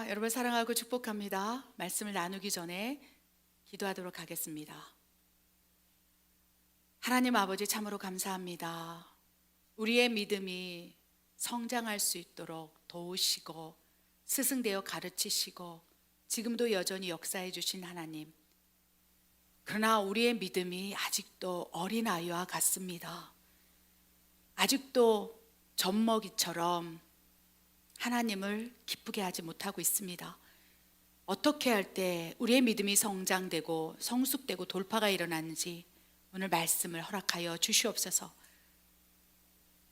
여러분 사랑하고 축복합니다. 말씀을 나누기 전에 기도하도록 하겠습니다. 하나님 아버지 참으로 감사합니다. 우리의 믿음이 성장할 수 있도록 도우시고 스승되어 가르치시고 지금도 여전히 역사해 주신 하나님. 그러나 우리의 믿음이 아직도 어린아이와 같습니다. 아직도 젖먹이처럼 하나님을 기쁘게 하지 못하고 있습니다. 어떻게 할 때 우리의 믿음이 성장되고 성숙되고 돌파가 일어나는지 오늘 말씀을 허락하여 주시옵소서.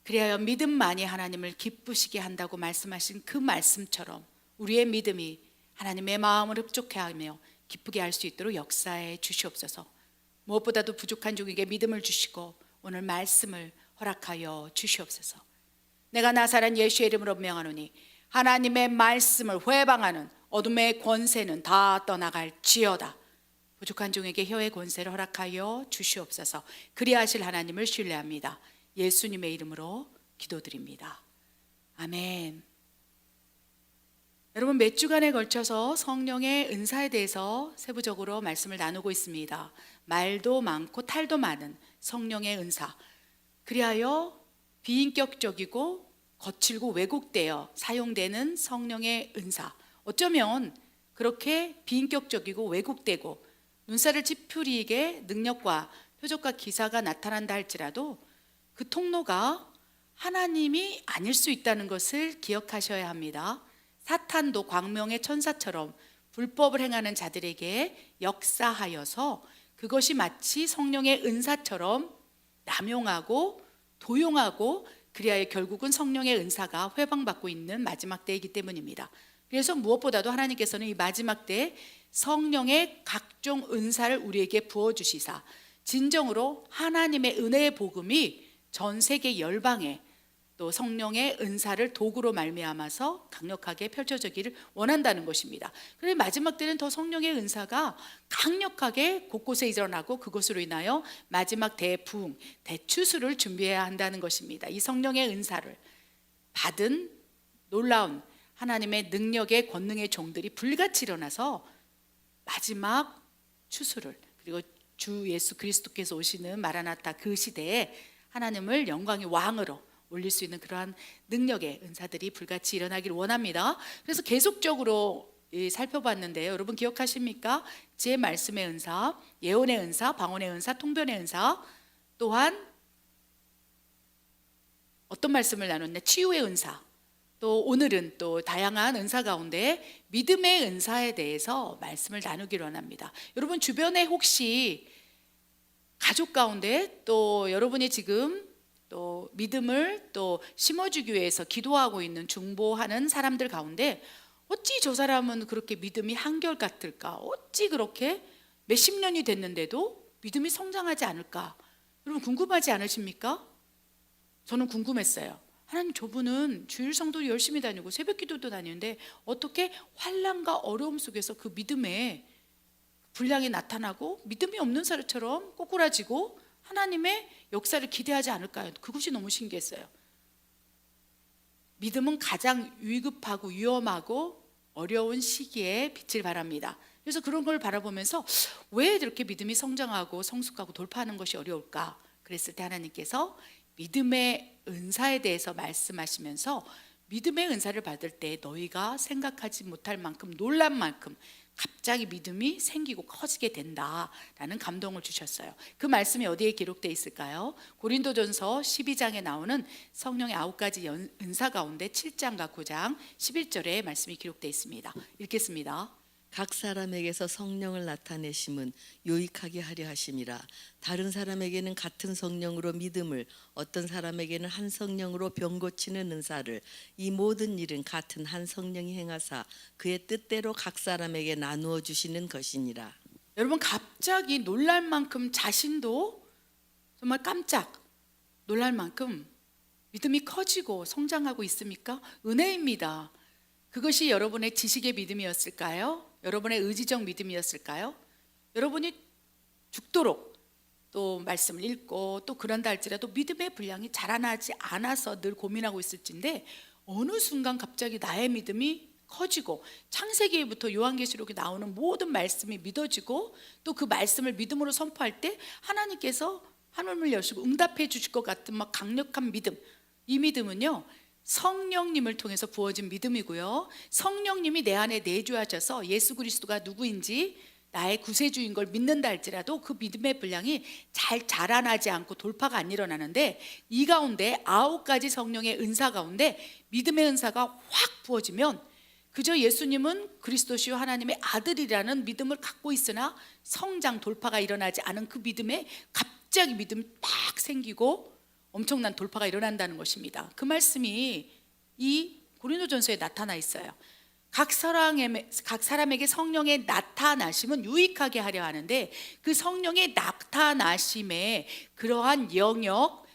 그리하여 믿음만이 하나님을 기쁘시게 한다고 말씀하신 그 말씀처럼 우리의 믿음이 하나님의 마음을 흡족해 하며 기쁘게 할 수 있도록 역사해 주시옵소서. 무엇보다도 부족한 종에게 믿음을 주시고 오늘 말씀을 허락하여 주시옵소서. 내가 나사렛 예수의 이름으로 명하노니 하나님의 말씀을 회방하는 어둠의 권세는 다 떠나갈지어다. 부족한 종에게 혀의 권세를 허락하여 주시옵소서. 그리하실 하나님을 신뢰합니다. 예수님의 이름으로 기도드립니다. 아멘. 여러분, 몇 주간에 걸쳐서 성령의 은사에 대해서 세부적으로 말씀을 나누고 있습니다. 말도 많고 탈도 많은 성령의 은사. 그리하여 비인격적이고 거칠고 왜곡되어 사용되는 성령의 은사. 어쩌면 그렇게 비인격적이고 왜곡되고 눈살을 찌푸리게 능력과 표적과 기사가 나타난다 할지라도 그 통로가 하나님이 아닐 수 있다는 것을 기억하셔야 합니다. 사탄도 광명의 천사처럼 불법을 행하는 자들에게 역사하여서 그것이 마치 성령의 은사처럼 남용하고 도용하고 그리하여 결국은 성령의 은사가 회방받고 있는 마지막 때이기 때문입니다. 그래서 무엇보다도 하나님께서는 이 마지막 때에 성령의 각종 은사를 우리에게 부어주시사 진정으로 하나님의 은혜의 복음이 전 세계 열방에 또 성령의 은사를 도구로 말미암아서 강력하게 펼쳐지기를 원한다는 것입니다. 그래서 마지막 때는 더 성령의 은사가 강력하게 곳곳에 일어나고 그것으로 인하여 마지막 대부흥, 대추수를 준비해야 한다는 것입니다. 이 성령의 은사를 받은 놀라운 하나님의 능력의 권능의 종들이 불같이 일어나서 마지막 추수를, 그리고 주 예수 그리스도께서 오시는 마라나타 그 시대에 하나님을 영광의 왕으로 올릴 수 있는 그러한 능력의 은사들이 불같이 일어나기를 원합니다. 그래서 계속적으로 살펴봤는데요, 여러분 기억하십니까? 제 말씀의 은사, 예언의 은사, 방언의 은사, 통변의 은사, 또한 어떤 말씀을 나눴냐? 치유의 은사. 또 오늘은 또 다양한 은사 가운데 믿음의 은사에 대해서 말씀을 나누기를 원합니다. 여러분 주변에 혹시 가족 가운데 또 여러분이 지금 또 믿음을 또 심어주기 위해서 기도하고 있는 중보하는 사람들 가운데 어찌 저 사람은 그렇게 믿음이 한결같을까? 어찌 그렇게 몇십 년이 됐는데도 믿음이 성장하지 않을까? 여러분 궁금하지 않으십니까? 저는 궁금했어요. 하나님, 저분은 주일 성도 열심히 다니고 새벽 기도도 다니는데 어떻게 환난과 어려움 속에서 그 믿음의 분량이 나타나고 믿음이 없는 사람처럼 꼬꾸라지고 하나님의 역사를 기대하지 않을까요? 그것이 너무 신기했어요. 믿음은 가장 위급하고 위험하고 어려운 시기에 빛을 발합니다. 그래서 그런 걸 바라보면서 왜 이렇게 믿음이 성장하고 성숙하고 돌파하는 것이 어려울까? 그랬을 때 하나님께서 믿음의 은사에 대해서 말씀하시면서 믿음의 은사를 받을 때 너희가 생각하지 못할 만큼 놀란 만큼 갑자기 믿음이 생기고 커지게 된다라는 감동을 주셨어요. 그 말씀이 어디에 기록되어 있을까요? 고린도전서 12장에 나오는 성령의 9가지 은사 가운데 7장과 9장 11절에 말씀이 기록되어 있습니다. 읽겠습니다. 각 사람에게서 성령을 나타내심은 유익하게 하려 하심이라. 다른 사람에게는 같은 성령으로 믿음을, 어떤 사람에게는 한 성령으로 병 고치는 은사를, 이 모든 일은 같은 한 성령이 행하사 그의 뜻대로 각 사람에게 나누어 주시는 것이니라. 여러분 갑자기 놀랄 만큼 자신도 정말 깜짝 놀랄 만큼 믿음이 커지고 성장하고 있습니까? 은혜입니다. 그것이 여러분의 지식의 믿음이었을까요? 여러분의 의지적 믿음이었을까요? 여러분이 죽도록 또 말씀을 읽고 또 그런다 할지라도 믿음의 분량이 자라나지 않아서 늘 고민하고 있을진데 어느 순간 갑자기 나의 믿음이 커지고 창세기부터 요한계시록에 나오는 모든 말씀이 믿어지고 또 그 말씀을 믿음으로 선포할 때 하나님께서 하늘을 여시고 응답해 주실 것 같은 막 강력한 믿음, 이 믿음은요 성령님을 통해서 부어진 믿음이고요, 성령님이 내 안에 내주하셔서 예수 그리스도가 누구인지 나의 구세주인 걸 믿는다 할지라도 그 믿음의 분량이 잘 자라나지 않고 돌파가 안 일어나는데, 이 가운데 9가지 성령의 은사 가운데 믿음의 은사가 확 부어지면 그저 예수님은 그리스도시요 하나님의 아들이라는 믿음을 갖고 있으나 성장 돌파가 일어나지 않은 그 믿음에 갑자기 믿음이 딱 생기고 엄청난 돌파가 일어난다는 것입니다. 그 말씀이 이 고린도전서에 나타나 있어요. 각 사람에게 성령의 나타나심은 유익하게 하려 하는데, 그 성령의 나타나심의 그러한 영역,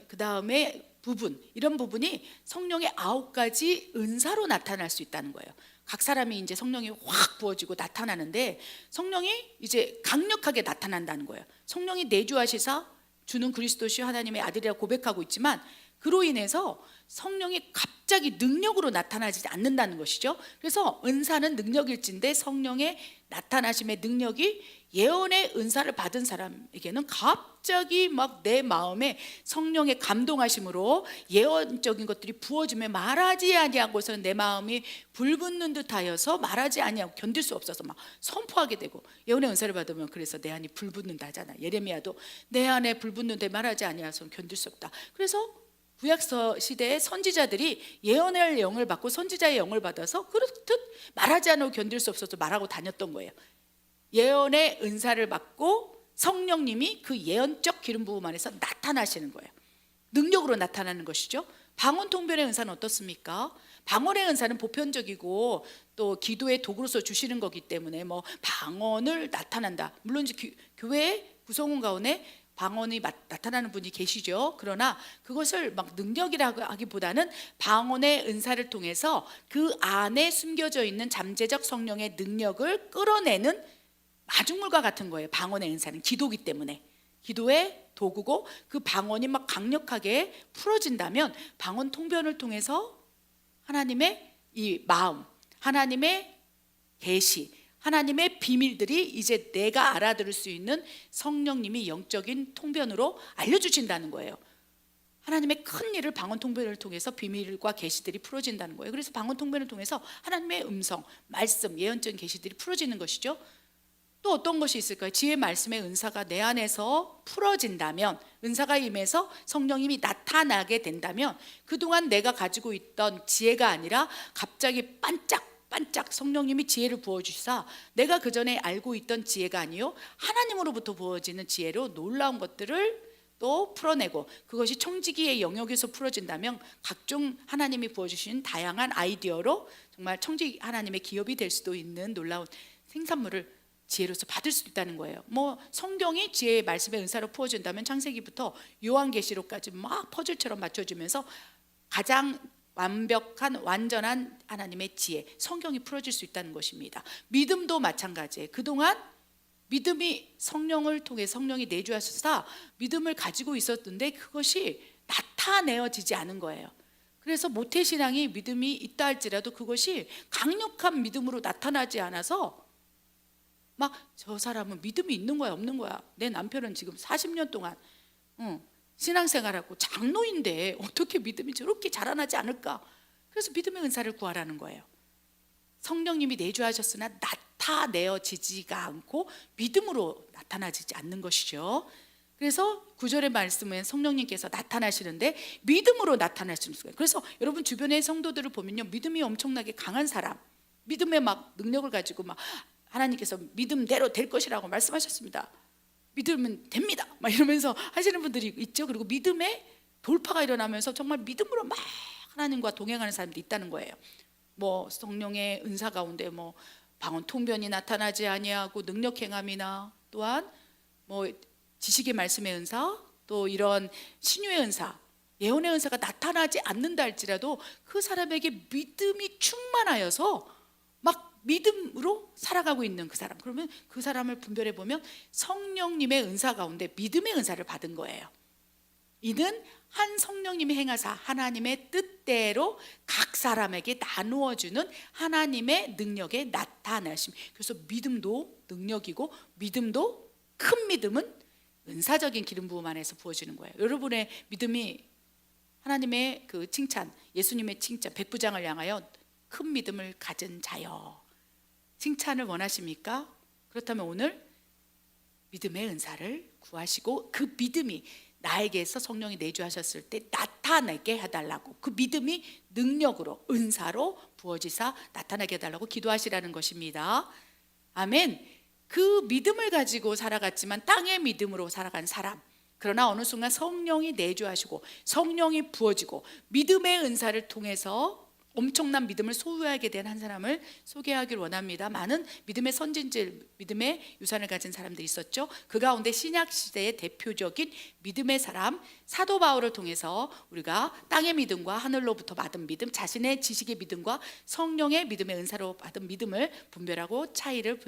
그다음에 부분, 이런 부분이 성령의 9가지 은사로 나타날 수 있다는 거예요. 각 사람이 이제 성령이 확 부어지고 나타나는데 성령이 이제 강력하게 나타난다는 거예요. 성령이 내주하시사 주는 그리스도시요 하나님의 아들이라고 고백하고 있지만 그로 인해서 성령이 갑자기 능력으로 나타나지 않는다는 것이죠. 그래서 은사는 능력일진데 성령의 나타나심의 능력이 예언의 은사를 받은 사람에게는 갑자기 막 내 마음에 성령의 감동하심으로 예언적인 것들이 부어지며 말하지 아니하고서는 내 마음이 불붙는 듯하여서 말하지 아니하고 견딜 수 없어서 막 선포하게 되고, 예언의 은사를 받으면 그래서 내 안이 불붙는다 하잖아. 예레미야도 내 안에 불붙는데 말하지 아니하고서는 견딜 수 없다. 그래서 구약서 시대의 선지자들이 예언의 영을 받고 선지자의 영을 받아서 그렇듯 말하지 않고 견딜 수 없어서 말하고 다녔던 거예요. 예언의 은사를 받고 성령님이 그 예언적 기름 부음 안에서 나타나시는 거예요. 능력으로 나타나는 것이죠. 방언 통변의 은사는 어떻습니까? 방언의 은사는 보편적이고 또 기도의 도구로서 주시는 거기 때문에 뭐 방언을 나타난다. 물론 이제 교회 구성원 가운데 방언이 나타나는 분이 계시죠. 그러나 그것을 막 능력이라고 하기보다는 방언의 은사를 통해서 그 안에 숨겨져 있는 잠재적 성령의 능력을 끌어내는 마중물과 같은 거예요. 방언의 은사는 기도기 때문에 기도의 도구고, 그 방언이 막 강력하게 풀어진다면 방언 통변을 통해서 하나님의 이 마음, 하나님의 계시, 하나님의 비밀들이 이제 내가 알아들을 수 있는 성령님이 영적인 통변으로 알려주신다는 거예요. 하나님의 큰 일을 방언 통변을 통해서 비밀과 계시들이 풀어진다는 거예요. 그래서 방언 통변을 통해서 하나님의 음성, 말씀, 예언적인 계시들이 풀어지는 것이죠. 또 어떤 것이 있을까요? 지혜 말씀의 은사가 내 안에서 풀어진다면, 은사가 임해서 성령님이 나타나게 된다면 그동안 내가 가지고 있던 지혜가 아니라 갑자기 반짝 성령님이 지혜를 부어주시사 내가 그전에 알고 있던 지혜가 아니요 하나님으로부터 부어지는 지혜로 놀라운 것들을 또 풀어내고, 그것이 청지기의 영역에서 풀어진다면 각종 하나님이 부어주신 다양한 아이디어로 정말 청지기 하나님의 기업이 될 수도 있는 놀라운 생산물을 지혜로서 받을 수 있다는 거예요. 뭐 성경이 지혜의 말씀의 은사로 부어진다면 창세기부터 요한계시록까지 막 퍼즐처럼 맞춰지면서 가장 완벽한 완전한 하나님의 지혜, 성경이 풀어질 수 있다는 것입니다. 믿음도 마찬가지예요. 그동안 믿음이 성령을 통해 성령이 내주하셔서 믿음을 가지고 있었는데 그것이 나타내어지지 않은 거예요. 그래서 모태신앙이 믿음이 있다 할지라도 그것이 강력한 믿음으로 나타나지 않아서 막 저 사람은 믿음이 있는 거야 없는 거야, 내 남편은 지금 40년 동안 신앙생활하고 장로인데 어떻게 믿음이 저렇게 자라나지 않을까? 그래서 믿음의 은사를 구하라는 거예요. 성령님이 내주하셨으나 나타내어지지가 않고 믿음으로 나타나지 않는 것이죠. 그래서 9절의 말씀은 성령님께서 나타나시는데 믿음으로 나타나시는 거예요. 그래서 여러분 주변의 성도들을 보면요, 믿음이 엄청나게 강한 사람, 믿음의 막 능력을 가지고 막 하나님께서 믿음대로 될 것이라고 말씀하셨습니다. 믿으면 됩니다 막 이러면서 하시는 분들이 있죠. 그리고 믿음의 돌파가 일어나면서 정말 믿음으로 막 하나님과 동행하는 사람들이 있다는 거예요. 뭐 성령의 은사 가운데 뭐 방언 통변이 나타나지 아니하고 능력 행함이나 또한 뭐 지식의 말씀의 은사, 또 이런 신유의 은사, 예언의 은사가 나타나지 않는다 할지라도 그 사람에게 믿음이 충만하여서 막 믿음으로 살아가고 있는 그 사람, 그러면 그 사람을 분별해 보면 성령님의 은사 가운데 믿음의 은사를 받은 거예요. 이는 한 성령님이 행하사 하나님의 뜻대로 각 사람에게 나누어 주는 하나님의 능력의 나타나심. 그래서 믿음도 능력이고 믿음도 큰 믿음은 은사적인 기름 부음 안에서 부어지는 거예요. 여러분의 믿음이 하나님의 그 칭찬, 예수님의 칭찬, 백부장을 향하여 큰 믿음을 가진 자여, 칭찬을 원하십니까? 그렇다면 오늘 믿음의 은사를 구하시고 그 믿음이 나에게서 성령이 내주하셨을 때 나타나게 해달라고, 그 믿음이 능력으로 은사로 부어지사 나타나게 해달라고 기도하시라는 것입니다. 아멘. 그 믿음을 가지고 살아갔지만 땅의 믿음으로 살아간 사람, 그러나 어느 순간 성령이 내주하시고 성령이 부어지고 믿음의 은사를 통해서 엄청난 믿음을 소유하게 된 한 사람을 소개하기를 원합니다. 많은 믿음의 선진들, 믿음의 유산을 가진 사람들이 있었죠. 그 가운데 신약 시대의 대표적인 믿음의 사람 사도 바울을 통해서 우리가 땅의 믿음과 하늘로부터 받은 믿음, 자신의 지식의 믿음과 성령의 믿음의 은사로 받은 믿음을 분별하고 차이를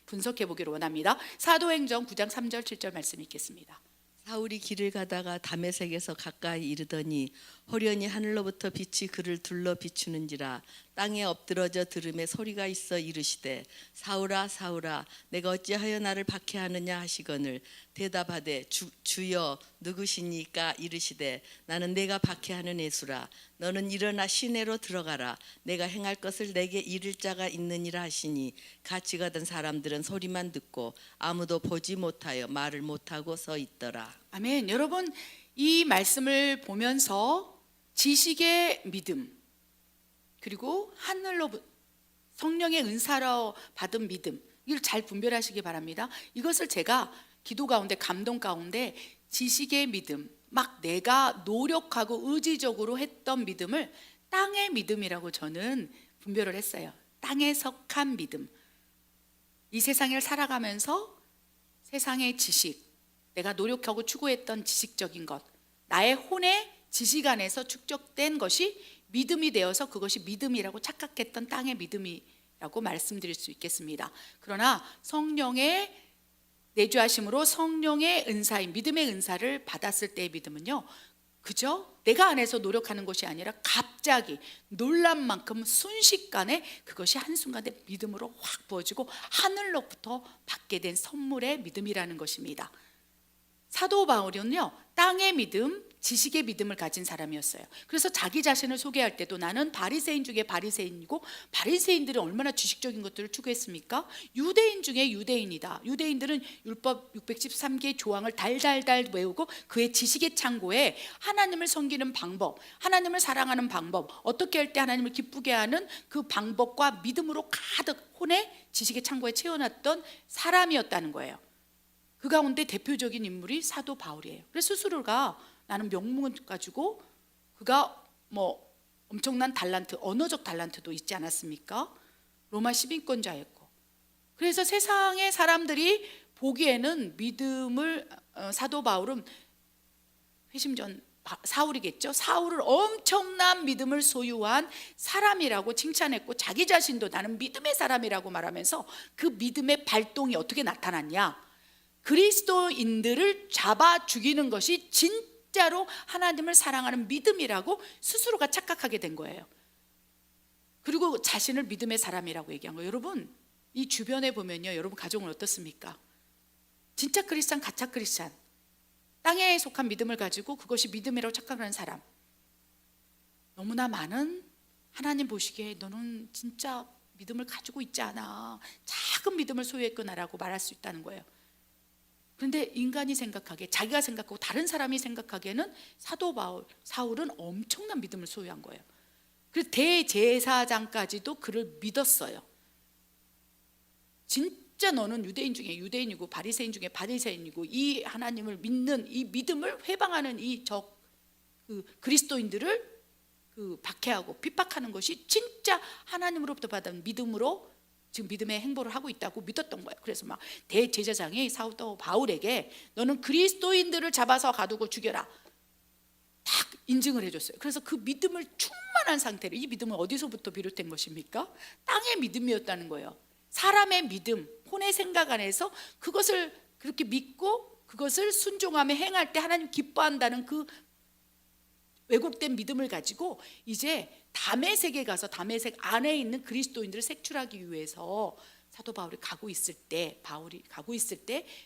분석해 보기를 원합니다. 사도행전 9장 3절 7절 말씀 읽겠습니다. 사울이 길을 가다가 다메섹에서 가까이 이르더니 호련히 하늘로부터 빛이 그를 둘러 비추는지라. 땅에 엎드러져 들음에 소리가 있어 이르시되 사울아 사울아 내가 어찌하여 나를 박해하느냐 하시거늘 대답하되 주여 누구시니까 이르시되 나는 내가 박해하는 예수라. 너는 일어나 시내로 들어가라. 내가 행할 것을 내게 이를 자가 있느니라 하시니 같이 가던 사람들은 소리만 듣고 아무도 보지 못하여 말을 못하고 서 있더라. 아멘. 여러분, 이 말씀을 보면서 지식의 믿음, 그리고 하늘로 성령의 은사로 받은 믿음, 이걸 잘 분별하시기 바랍니다. 이것을 제가 기도 가운데, 감동 가운데 지식의 믿음, 막 내가 노력하고 의지적으로 했던 믿음을 땅의 믿음이라고 저는 분별을 했어요. 땅에 속한 믿음. 이 세상을 살아가면서 세상의 지식, 내가 노력하고 추구했던 지식적인 것, 나의 혼의 지식 안에서 축적된 것이 믿음이 되어서 그것이 믿음이라고 착각했던 땅의 믿음이라고 말씀드릴 수 있겠습니다. 그러나 성령의 내주하심으로 성령의 은사인 믿음의 은사를 받았을 때의 믿음은요, 그저 내가 안에서 노력하는 것이 아니라 갑자기 놀란 만큼 순식간에 그것이 한순간에 믿음으로 확 부어지고 하늘로부터 받게 된 선물의 믿음이라는 것입니다. 사도 바울은요, 땅의 믿음, 지식의 믿음을 가진 사람이었어요. 그래서 자기 자신을 소개할 때도 나는 바리새인 중에 바리새인이고, 바리새인들은 얼마나 지식적인 것들을 추구했습니까? 유대인 중에 유대인이다. 유대인들은 율법 613개 조항을 달달달 외우고 그의 지식의 창고에 하나님을 섬기는 방법, 하나님을 사랑하는 방법, 어떻게 할 때 하나님을 기쁘게 하는 그 방법과 믿음으로 가득 혼의 지식의 창고에 채워놨던 사람이었다는 거예요. 그 가운데 대표적인 인물이 사도 바울이에요. 그래서 스스로가 나는 명문을 가지고, 그가 뭐 엄청난 달란트, 언어적 달란트도 있지 않았습니까? 로마 시민권자였고. 그래서 세상의 사람들이 보기에는 믿음을, 사도 바울은 회심전 사울이겠죠. 사울을 엄청난 믿음을 소유한 사람이라고 칭찬했고, 자기 자신도 나는 믿음의 사람이라고 말하면서 그 믿음의 발동이 어떻게 나타났냐? 그리스도인들을 잡아 죽이는 것이 진짜로 하나님을 사랑하는 믿음이라고 스스로가 착각하게 된 거예요. 그리고 자신을 믿음의 사람이라고 얘기한 거예요. 여러분, 이 주변에 보면요, 여러분 가정은 어떻습니까? 진짜 크리스찬, 가짜 크리스찬, 땅에 속한 믿음을 가지고 그것이 믿음이라고 착각하는 사람 너무나 많은. 하나님 보시기에 너는 진짜 믿음을 가지고 있지 않아, 작은 믿음을 소유했구나라고 말할 수 있다는 거예요. 그런데 인간이 생각하기에, 자기가 생각하고 다른 사람이 생각하기에는 사도 바울, 사울은 엄청난 믿음을 소유한 거예요. 그래서 대제사장까지도 그를 믿었어요. 진짜 너는 유대인 중에 유대인이고 바리새인 중에 바리새인이고, 이 하나님을 믿는 이 믿음을 회방하는 이 그리스도인들을 박해하고 핍박하는 것이 진짜 하나님으로부터 받은 믿음으로 지금 믿음의 행보를 하고 있다고 믿었던 거예요. 그래서 막 대제사장이 사도 바울에게 너는 그리스도인들을 잡아서 가두고 죽여라, 딱 인증을 해줬어요. 그래서 그 믿음을 충만한 상태로, 이 믿음은 어디서부터 비롯된 것입니까? 땅의 믿음이었다는 거예요. 사람의 믿음, 혼의 생각 안에서 그것을 그렇게 믿고 그것을 순종하며 행할 때 하나님 기뻐한다는 그 왜곡된 믿음을 가지고 이제 담의 세계에 가서 담의 색 안에 있는 그리스도인들을 색출하기 위해서 사도 바울이 가고 있을 때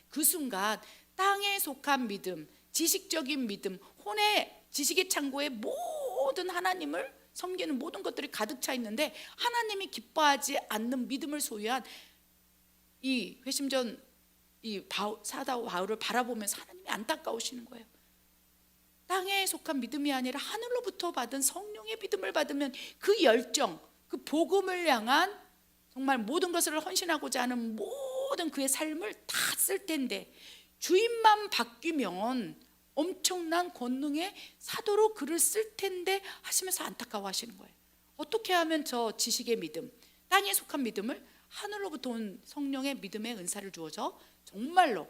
그 순간 땅에 속한 믿음, 지식적인 믿음, 혼의 지식의 창고에 모든 하나님을 섬기는 모든 것들이 가득 차 있는데 하나님이 기뻐하지 않는 믿음을 소유한 이 회심전 사도 바울을 바라보면서 하나님이 안타까우시는 거예요. 땅에 속한 믿음이 아니라 하늘로부터 받은 성령의 믿음을 받으면 그 열정, 그 복음을 향한 정말 모든 것을 헌신하고자 하는 모든 그의 삶을 다 쓸 텐데 주인만 바뀌면 엄청난 권능의 사도로 글을 쓸 텐데 하시면서 안타까워하시는 거예요. 어떻게 하면 저 지식의 믿음, 땅에 속한 믿음을 하늘로부터 온 성령의 믿음의 은사를 주어서 정말로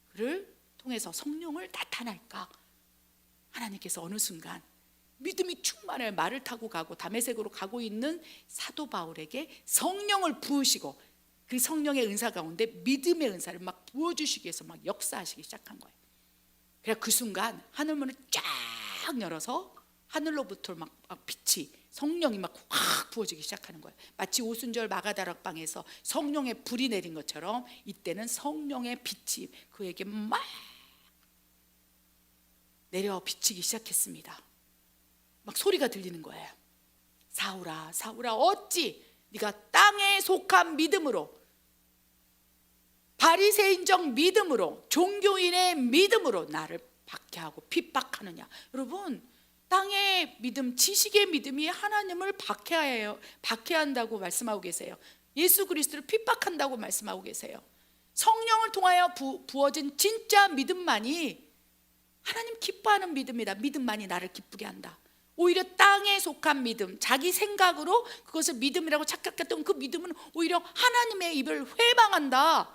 그를 통해서 성령을 나타날까? 하나님께서 어느 순간 믿음이 충만해 말을 타고 가고 다메섹으로 가고 있는 사도 바울에게 성령을 부으시고 그 성령의 은사 가운데 믿음의 은사를 막 부어주시기 위해서 막 역사하시기 시작한 거예요. 그래 그 순간 하늘문을 쫙 열어서 하늘로부터 막 빛이 성령이 막 확 부어지기 시작하는 거예요. 마치 오순절 마가다락방에서 성령의 불이 내린 것처럼 이때는 성령의 빛이 그에게 막 내려 비치기 시작했습니다. 막 소리가 들리는 거예요. 사울아 사울아 어찌 네가 땅에 속한 믿음으로 바리새인적 믿음으로 종교인의 믿음으로 나를 박해하고 핍박하느냐. 여러분 땅의 믿음, 지식의 믿음이 하나님을 박해한다고 말씀하고 계세요. 예수 그리스도를 핍박한다고 말씀하고 계세요. 성령을 통하여 부어진 진짜 믿음만이 하나님 기뻐하는 믿음이다. 믿음만이 나를 기쁘게 한다. 오히려 땅에 속한 믿음, 자기 생각으로 그것을 믿음이라고 착각했던 그 믿음은 오히려 하나님의 입을 회방한다.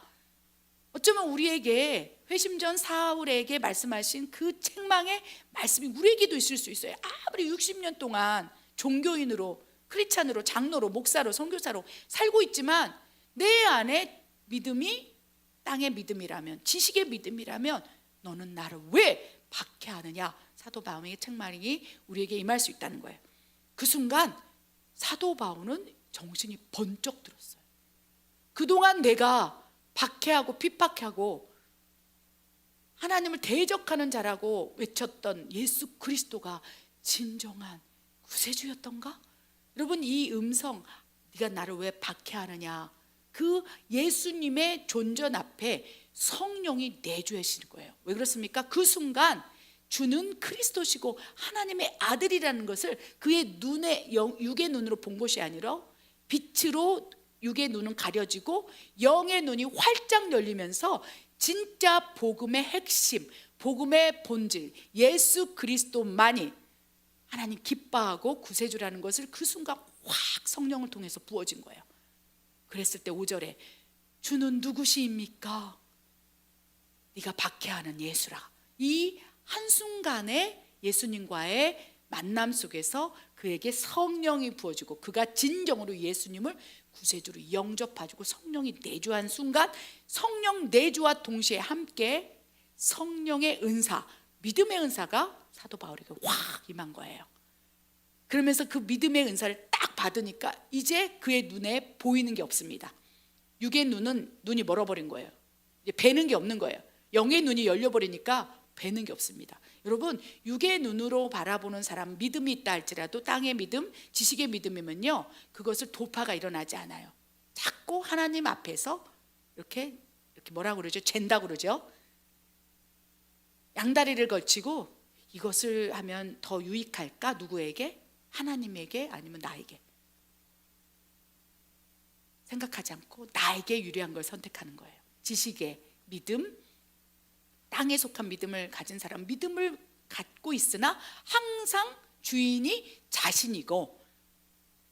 어쩌면 우리에게 회심전 사울에게 말씀하신 그 책망의 말씀이 우리에게도 있을 수 있어요. 아무리 60년 동안 종교인으로, 크리스찬으로, 장로로, 목사로, 선교사로 살고 있지만 내 안에 믿음이 땅의 믿음이라면, 지식의 믿음이라면 너는 나를 왜 박해하느냐. 사도 바울의 책망이 우리에게 임할 수 있다는 거예요. 그 순간 사도 바울은 정신이 번쩍 들었어요. 그동안 내가 박해하고 핍박하고 하나님을 대적하는 자라고 외쳤던 예수 그리스도가 진정한 구세주였던가? 여러분 이 음성, 네가 나를 왜 박해하느냐, 그 예수님의 존전 앞에 성령이 내주하시는 거예요. 왜 그렇습니까? 그 순간 주는 그리스도시고 하나님의 아들이라는 것을 그의 눈에, 육의 눈으로 본 것이 아니라 빛으로 육의 눈은 가려지고 영의 눈이 활짝 열리면서 진짜 복음의 핵심, 복음의 본질, 예수 그리스도만이 하나님 기뻐하고 구세주라는 것을 그 순간 확 성령을 통해서 부어진 거예요. 그랬을 때 5절에 주는 누구시입니까? 네가 박해하는 예수라. 이 한순간에 예수님과의 만남 속에서 그에게 성령이 부어지고 그가 진정으로 예수님을 구세주로 영접해주고 성령이 내주한 순간 성령 내주와 동시에 함께 성령의 은사, 믿음의 은사가 사도 바울에게 확 임한 거예요. 그러면서 그 믿음의 은사를 딱 받으니까 이제 그의 눈에 보이는 게 없습니다. 육의 눈이 멀어버린 거예요. 이제 뵈는 게 없는 거예요. 영의 눈이 열려버리니까 뵈는 게 없습니다. 여러분 육의 눈으로 바라보는 사람 믿음이 있다 할지라도 땅의 믿음, 지식의 믿음이면요 그것을 도파가 일어나지 않아요. 자꾸 하나님 앞에서 이렇게 뭐라고 그러죠? 잰다고 그러죠. 양다리를 걸치고 이것을 하면 더 유익할까? 누구에게? 하나님에게 아니면 나에게? 생각하지 않고 나에게 유리한 걸 선택하는 거예요. 지식의 믿음, 땅에 속한 믿음을 가진 사람, 믿음을 갖고 있으나 항상 주인이 자신이고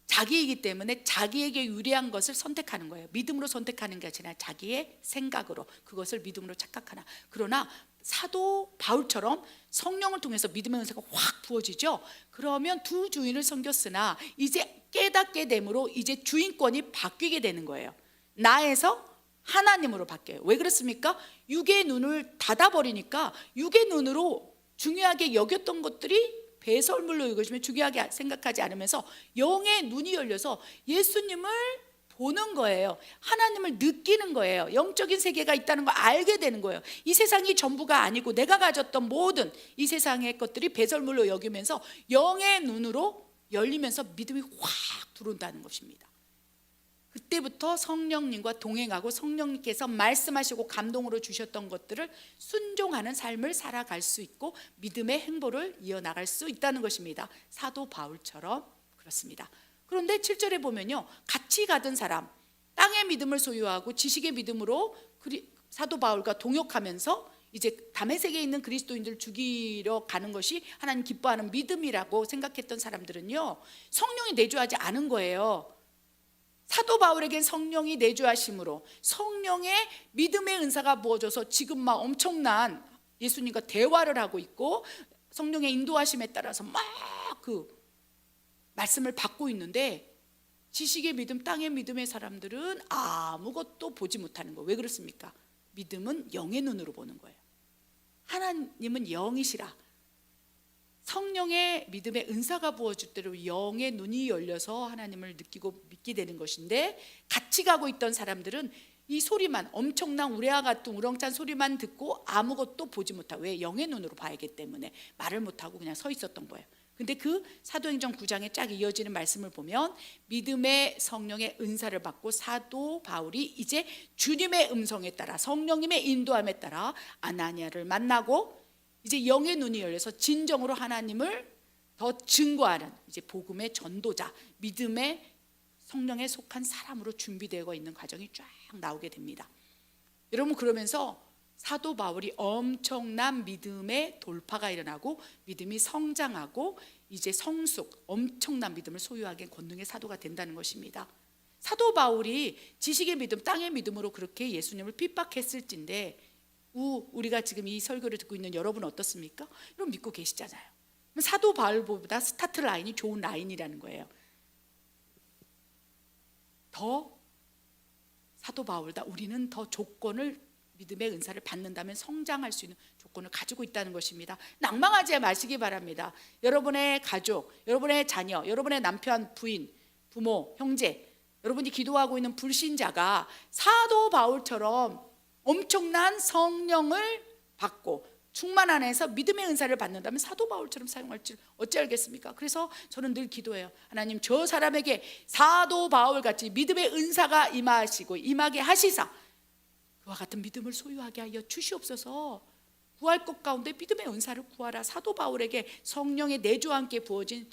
자기이기 때문에 자기에게 유리한 것을 선택하는 거예요. 믿음으로 선택하는 게 아니라 자기의 생각으로 그것을 믿음으로 착각하나. 그러나 사도 바울처럼 성령을 통해서 믿음의 은사가 확 부어지죠. 그러면 두 주인을 섬겼으나 이제 깨닫게 됨으로 이제 주인권이 바뀌게 되는 거예요. 나에서 하나님으로 바뀌어요. 왜 그렇습니까? 육의 눈을 닫아버리니까 육의 눈으로 중요하게 여겼던 것들이 배설물로 여겨지면 중요하게 생각하지 않으면서 영의 눈이 열려서 예수님을 보는 거예요. 하나님을 느끼는 거예요. 영적인 세계가 있다는 걸 알게 되는 거예요. 이 세상이 전부가 아니고 내가 가졌던 모든 이 세상의 것들이 배설물로 여기면서 영의 눈으로 열리면서 믿음이 확 들어온다는 것입니다. 그때부터 성령님과 동행하고 성령님께서 말씀하시고 감동으로 주셨던 것들을 순종하는 삶을 살아갈 수 있고 믿음의 행보를 이어나갈 수 있다는 것입니다. 사도 바울처럼 그렇습니다. 그런데 7절에 보면요, 같이 가던 사람, 땅의 믿음을 소유하고 지식의 믿음으로 사도 바울과 동역하면서 이제 다메섹에 있는 그리스도인들을 죽이러 가는 것이 하나님 기뻐하는 믿음이라고 생각했던 사람들은요, 성령이 내주하지 않은 거예요. 사도 바울에겐 성령이 내주하심으로 성령의 믿음의 은사가 부어져서 지금 막 엄청난 예수님과 대화를 하고 있고 성령의 인도하심에 따라서 막 그 말씀을 받고 있는데, 지식의 믿음, 땅의 믿음의 사람들은 아무것도 보지 못하는 거예요. 왜 그렇습니까? 믿음은 영의 눈으로 보는 거예요. 하나님은 영이시라. 성령의 믿음의 은사가 부어질 대로 영의 눈이 열려서 하나님을 느끼고 믿게 되는 것인데, 같이 가고 있던 사람들은 이 소리만, 엄청난 우레와 같은 우렁찬 소리만 듣고 아무것도 보지 못하고, 왜? 영의 눈으로 봐야기 때문에 말을 못하고 그냥 서 있었던 거예요. 근데 그 사도행전 9장에 쫙 이어지는 말씀을 보면 믿음의 성령의 은사를 받고 사도 바울이 이제 주님의 음성에 따라 성령님의 인도함에 따라 아나니아를 만나고 이제 영의 눈이 열려서 진정으로 하나님을 더 증거하는 이제 복음의 전도자, 믿음의 성령에 속한 사람으로 준비되어 있는 과정이 쫙 나오게 됩니다. 여러분, 그러면서 사도 바울이 엄청난 믿음의 돌파가 일어나고 믿음이 성장하고 이제 성숙, 엄청난 믿음을 소유하게 권능의 사도가 된다는 것입니다. 사도 바울이 지식의 믿음, 땅의 믿음으로 그렇게 예수님을 핍박했을진데 우리가 지금 이 설교를 듣고 있는 여러분 어떻습니까? 여러분 믿고 계시잖아요. 사도 바울보다 스타트 라인이 좋은 라인이라는 거예요. 더 사도 바울보다 우리는 더 조건을, 믿음의 은사를 받는다면 성장할 수 있는 조건을 가지고 있다는 것입니다. 낭망하지 마시기 바랍니다. 여러분의 가족, 여러분의 자녀, 여러분의 남편, 부인, 부모, 형제, 여러분이 기도하고 있는 불신자가 사도 바울처럼 엄청난 성령을 받고 충만 안에서 믿음의 은사를 받는다면 사도 바울처럼 사용할지 어찌 알겠습니까? 그래서 저는 늘 기도해요. 하나님, 저 사람에게 사도 바울같이 믿음의 은사가 임하게 하시사 그와 같은 믿음을 소유하게 하여 주시옵소서. 구할 것 가운데 믿음의 은사를 구하라. 사도 바울에게 성령의 내주와 함께 부어진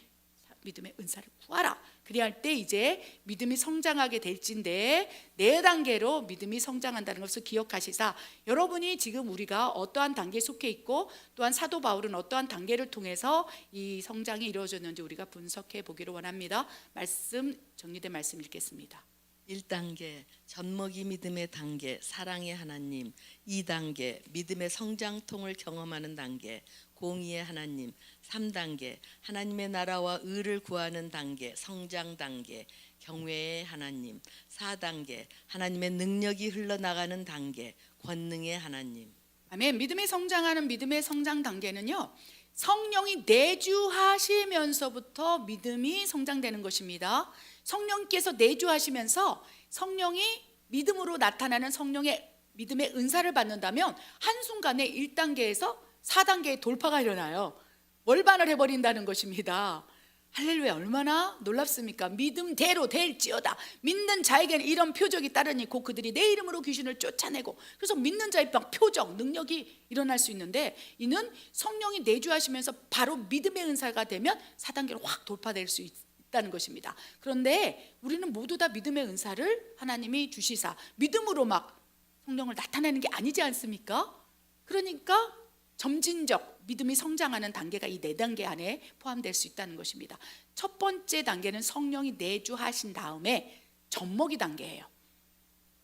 믿음의 은사를 구하라. 그리할 때 이제 믿음이 성장하게 될진데 4단계로 믿음이 성장한다는 것을 기억하시사, 여러분이 지금 우리가 어떠한 단계에 속해 있고 또한 사도 바울은 어떠한 단계를 통해서 이 성장이 이루어졌는지 우리가 분석해 보기를 원합니다. 정리된 말씀 읽겠습니다. 1단계 젖먹이 믿음의 단계, 사랑의 하나님. 2단계 믿음의 성장통을 경험하는 단계, 공의의 하나님. 3단계 하나님의 나라와 의를 구하는 단계, 성장 단계, 경외의 하나님. 4단계 하나님의 능력이 흘러나가는 단계, 권능의 하나님. 아멘. 믿음이 성장하는 믿음의 성장 단계는요, 성령이 내주하시면서부터 믿음이 성장되는 것입니다. 성령께서 내주하시면서 성령이 믿음으로 나타나는 성령의 믿음의 은사를 받는다면 한순간에 1단계에서 4단계의 돌파가 일어나요. 월반을 해버린다는 것입니다. 할렐루야, 얼마나 놀랍습니까? 믿음대로 될지어다. 믿는 자에게는 이런 표적이 따르니 곧 그들이 내 이름으로 귀신을 쫓아내고, 그래서 믿는 자의 표적, 능력이 일어날 수 있는데, 이는 성령이 내주하시면서 바로 믿음의 은사가 되면 4단계로 확 돌파될 수 있다는 것입니다. 그런데 우리는 모두 다 믿음의 은사를 하나님이 주시사 믿음으로 막 성령을 나타내는 게 아니지 않습니까? 그러니까 점진적 믿음이 성장하는 단계가 이 4단계 안에 포함될 수 있다는 것입니다. 첫 번째 단계는 성령이 내주하신 다음에 젖먹이 단계예요.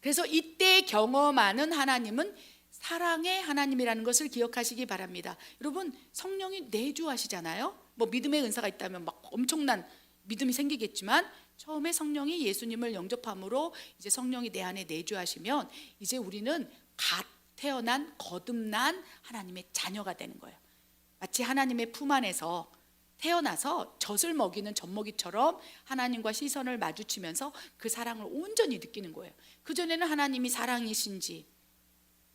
그래서 이때 경험하는 하나님은 사랑의 하나님이라는 것을 기억하시기 바랍니다. 여러분, 성령이 내주하시잖아요. 뭐 믿음의 은사가 있다면 막 엄청난 믿음이 생기겠지만, 처음에 성령이 예수님을 영접함으로 이제 성령이 내 안에 내주하시면 이제 우리는 갓 태어난 거듭난 하나님의 자녀가 되는 거예요. 마치 하나님의 품 안에서 태어나서 젖을 먹이는 젖먹이처럼 하나님과 시선을 마주치면서 그 사랑을 온전히 느끼는 거예요. 그전에는 하나님이 사랑이신지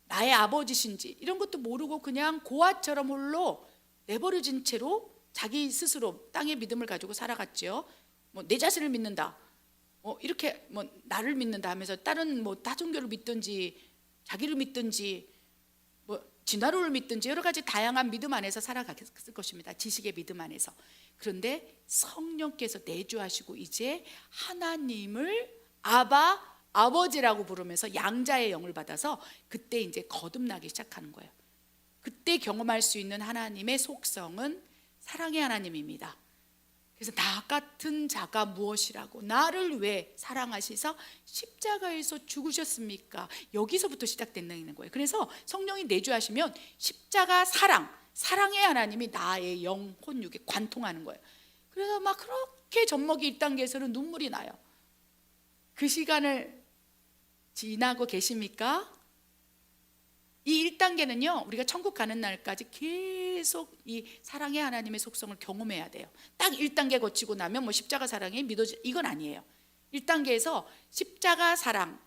나의 아버지신지 이런 것도 모르고 그냥 고아처럼 홀로 내버려진 채로 자기 스스로 땅의 믿음을 가지고 살아갔죠. 뭐 내 자신을 믿는다, 이렇게 나를 믿는다 하면서 다른 다종교를 믿든지 자기를 믿든지 진화론을 믿든지 여러 가지 다양한 믿음 안에서 살아갔을 것입니다. 지식의 믿음 안에서. 그런데 성령께서 내주하시고 이제 하나님을 아버지라고 부르면서 양자의 영을 받아서 그때 이제 거듭나기 시작하는 거예요. 그때 경험할 수 있는 하나님의 속성은 사랑의 하나님입니다. 그래서 나 같은 자가 무엇이라고 나를 왜 사랑하시사 십자가에서 죽으셨습니까? 여기서부터 시작된다는 거예요. 그래서 성령이 내주하시면 십자가 사랑의 하나님이 나의 영, 혼, 육에 관통하는 거예요. 그래서 막 그렇게 젖먹이 1단계에서는 눈물이 나요. 그 시간을 지나고 계십니까? 이 1단계는요 우리가 천국 가는 날까지 계속 이 사랑의 하나님의 속성을 경험해야 돼요. 딱 1단계 거치고 나면 십자가 사랑이 이건 아니에요. 1단계에서 십자가 사랑,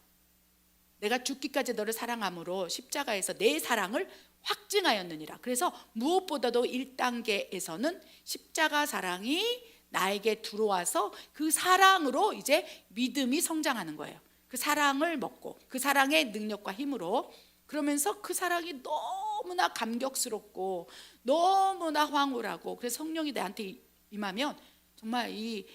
내가 죽기까지 너를 사랑함으로 십자가에서 내 사랑을 확증하였느니라. 그래서 무엇보다도 1단계에서는 십자가 사랑이 나에게 들어와서 그 사랑으로 이제 믿음이 성장하는 거예요. 그 사랑을 먹고 그 사랑의 능력과 힘으로, 그러면서 그 사랑이 너무나 감격스럽고 너무나 황홀하고, 그래서 성령이 나한테 임하면 정말 이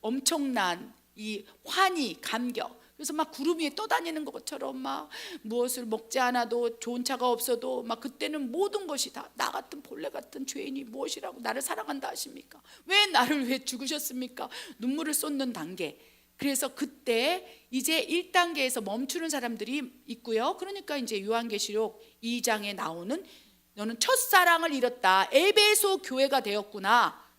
엄청난 이 환희, 감격, 그래서 막 구름 위에 떠다니는 것처럼 막 무엇을 먹지 않아도 좋은 차가 없어도 막 그때는 모든 것이 다 나 같은 본래 같은 죄인이 무엇이라고 나를 사랑한다 하십니까? 왜 죽으셨습니까? 눈물을 쏟는 단계. 그래서 그때 이제 1단계에서 멈추는 사람들이 있고요. 그러니까 이제 요한계시록 2장에 나오는 너는 첫사랑을 잃었다. 에베소 교회가 되었구나.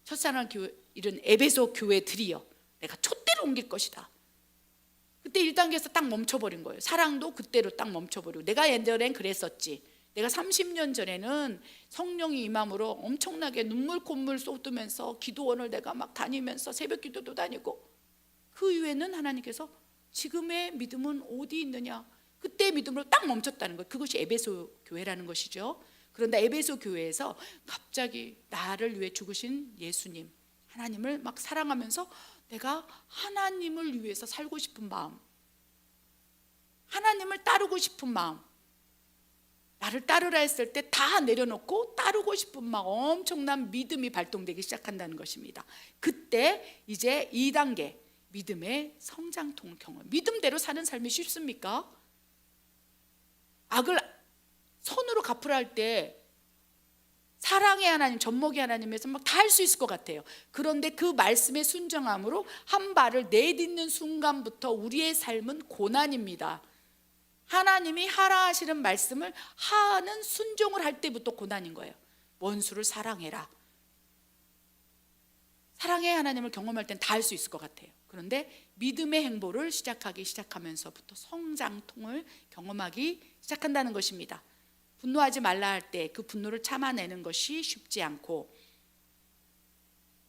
첫사랑을 잃은 에베소 교회들이여. 내가 촛대로 옮길 것이다. 그때 1단계에서 딱 멈춰버린 거예요. 사랑도 그때로 딱 멈춰버리고, 내가 예전엔 그랬었지. 내가 30년 전에는 성령이 임함으로 엄청나게 눈물 콧물 쏟으면서 기도원을 내가 막 다니면서 새벽 기도도 다니고, 그 이후에는 하나님께서 지금의 믿음은 어디 있느냐, 그때의 믿음으로 딱 멈췄다는 거예요. 그것이 에베소 교회라는 것이죠. 그런데 에베소 교회에서 갑자기 나를 위해 죽으신 예수님, 하나님을 막 사랑하면서 내가 하나님을 위해서 살고 싶은 마음, 하나님을 따르고 싶은 마음, 나를 따르라 했을 때 다 내려놓고 따르고 싶은 막 엄청난 믿음이 발동되기 시작한다는 것입니다. 그때 이제 2단계 믿음의 성장통을 경험. 믿음대로 사는 삶이 쉽습니까? 악을 손으로 갚으라 할 때 사랑의 하나님, 젖먹이 하나님에서 막 다 할 수 있을 것 같아요. 그런데 그 말씀의 순종함으로 한 발을 내딛는 순간부터 우리의 삶은 고난입니다. 하나님이 하라 하시는 말씀을 하는 순종을 할 때부터 고난인 거예요. 원수를 사랑해라. 사랑의 하나님을 경험할 땐 다 할 수 있을 것 같아요. 그런데 믿음의 행보를 시작하면서부터 성장통을 경험하기 시작한다는 것입니다. 분노하지 말라 할 때 그 분노를 참아내는 것이 쉽지 않고,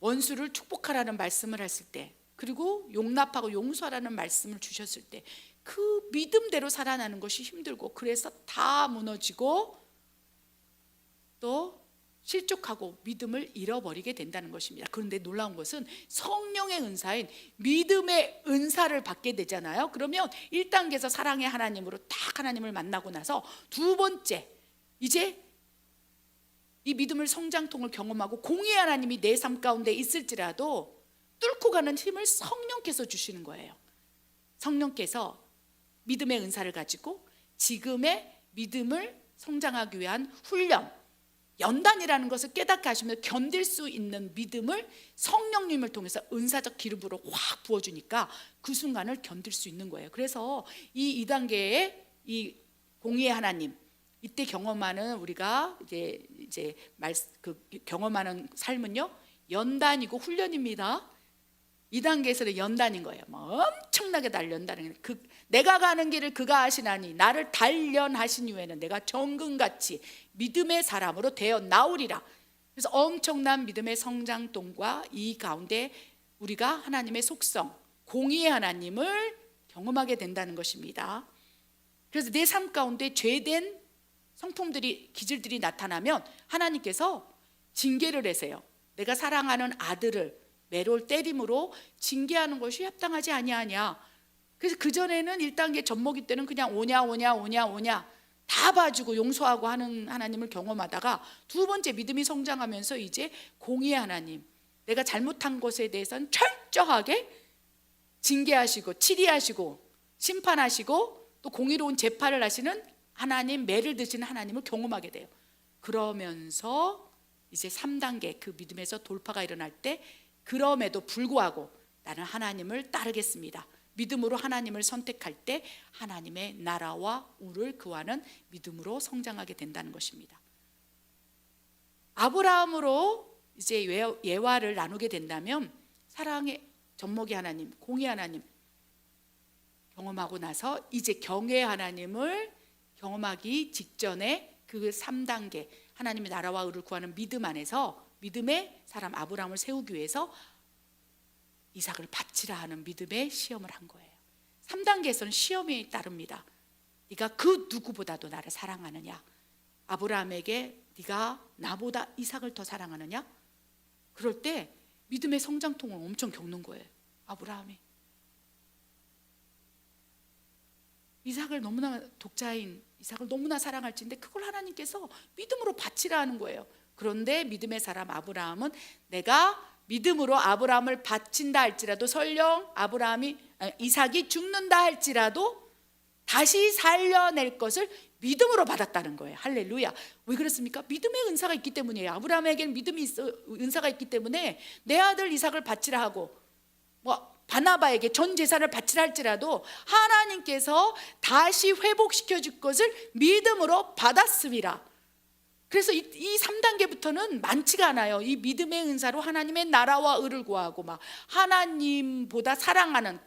원수를 축복하라는 말씀을 했을 때, 그리고 용납하고 용서하라는 말씀을 주셨을 때 그 믿음대로 살아나는 것이 힘들고, 그래서 다 무너지고 또 실족하고 믿음을 잃어버리게 된다는 것입니다. 그런데 놀라운 것은 성령의 은사인 믿음의 은사를 받게 되잖아요. 그러면 1단계에서 사랑의 하나님으로 딱 하나님을 만나고 나서 두 번째, 이제 이 믿음을 성장통을 경험하고 공의의 하나님이 내 삶 가운데 있을지라도 뚫고 가는 힘을 성령께서 주시는 거예요. 성령께서 믿음의 은사를 가지고 지금의 믿음을 성장하기 위한 훈련, 연단이라는 것을 깨닫게 하시면서 견딜 수 있는 믿음을 성령님을 통해서 은사적 기름으로 확 부어주니까 그 순간을 견딜 수 있는 거예요. 그래서 이 2단계의 이 공의의 하나님, 이때 경험하는 우리가 경험하는 삶은요, 연단이고 훈련입니다. 2단계에서는 연단인 거예요. 엄청나게 단련다는 거예요. 내가 가는 길을 그가 하시나니 나를 단련하신 이후에는 내가 정금같이 믿음의 사람으로 되어 나오리라. 그래서 엄청난 믿음의 성장통과 이 가운데 우리가 하나님의 속성, 공의의 하나님을 경험하게 된다는 것입니다. 그래서 내 삶 가운데 죄된 성품들이, 기질들이 나타나면 하나님께서 징계를 하세요. 내가 사랑하는 아들을 매를 때림으로 징계하는 것이 합당하지 아니하냐. 그래서 그전에는 1단계 젖먹이 때는 그냥 오냐 다 봐주고 용서하고 하는 하나님을 경험하다가 두 번째 믿음이 성장하면서 이제 공의의 하나님, 내가 잘못한 것에 대해서는 철저하게 징계하시고 치리하시고 심판하시고 또 공의로운 재판을 하시는 하나님, 매를 드시는 하나님을 경험하게 돼요. 그러면서 이제 3단계 그 믿음에서 돌파가 일어날 때, 그럼에도 불구하고 나는 하나님을 따르겠습니다, 믿음으로 하나님을 선택할 때 하나님의 나라와 우를 구하는 믿음으로 성장하게 된다는 것입니다. 아브라함으로 이제 예화를 나누게 된다면 사랑의 젖먹이 하나님, 공의 하나님 경험하고 나서 이제 경외의 하나님을 경험하기 직전에 그 3단계 하나님의 나라와 의를 구하는 믿음 안에서 믿음의 사람 아브라함을 세우기 위해서 이삭을 바치라 하는 믿음의 시험을 한 거예요. 3단계에서는 시험이 따릅니다. 네가 그 누구보다도 나를 사랑하느냐? 아브라함에게 네가 나보다 이삭을 더 사랑하느냐? 그럴 때 믿음의 성장통을 엄청 겪는 거예요. 아브라함이 이삭을 너무나, 독자인 이삭을 너무나 사랑할지인데 그걸 하나님께서 믿음으로 바치라 하는 거예요. 그런데 믿음의 사람 아브라함은 내가 믿음으로 아브라함을 바친다 할지라도 설령 이삭이 죽는다 할지라도 다시 살려낼 것을 믿음으로 받았다는 거예요. 할렐루야. 왜 그렇습니까? 믿음의 은사가 있기 때문이에요. 아브라함에게는 은사가 있기 때문에 내 아들 이삭을 바치라 하고 바나바에게 전 재산을 바치라 할지라도 하나님께서 다시 회복시켜 줄 것을 믿음으로 받았습니다. 그래서 이 3단계부터는 많지가 않아요. 이 믿음의 은사로 하나님의 나라와 의를 구하고 막 하나님보다 사랑하는,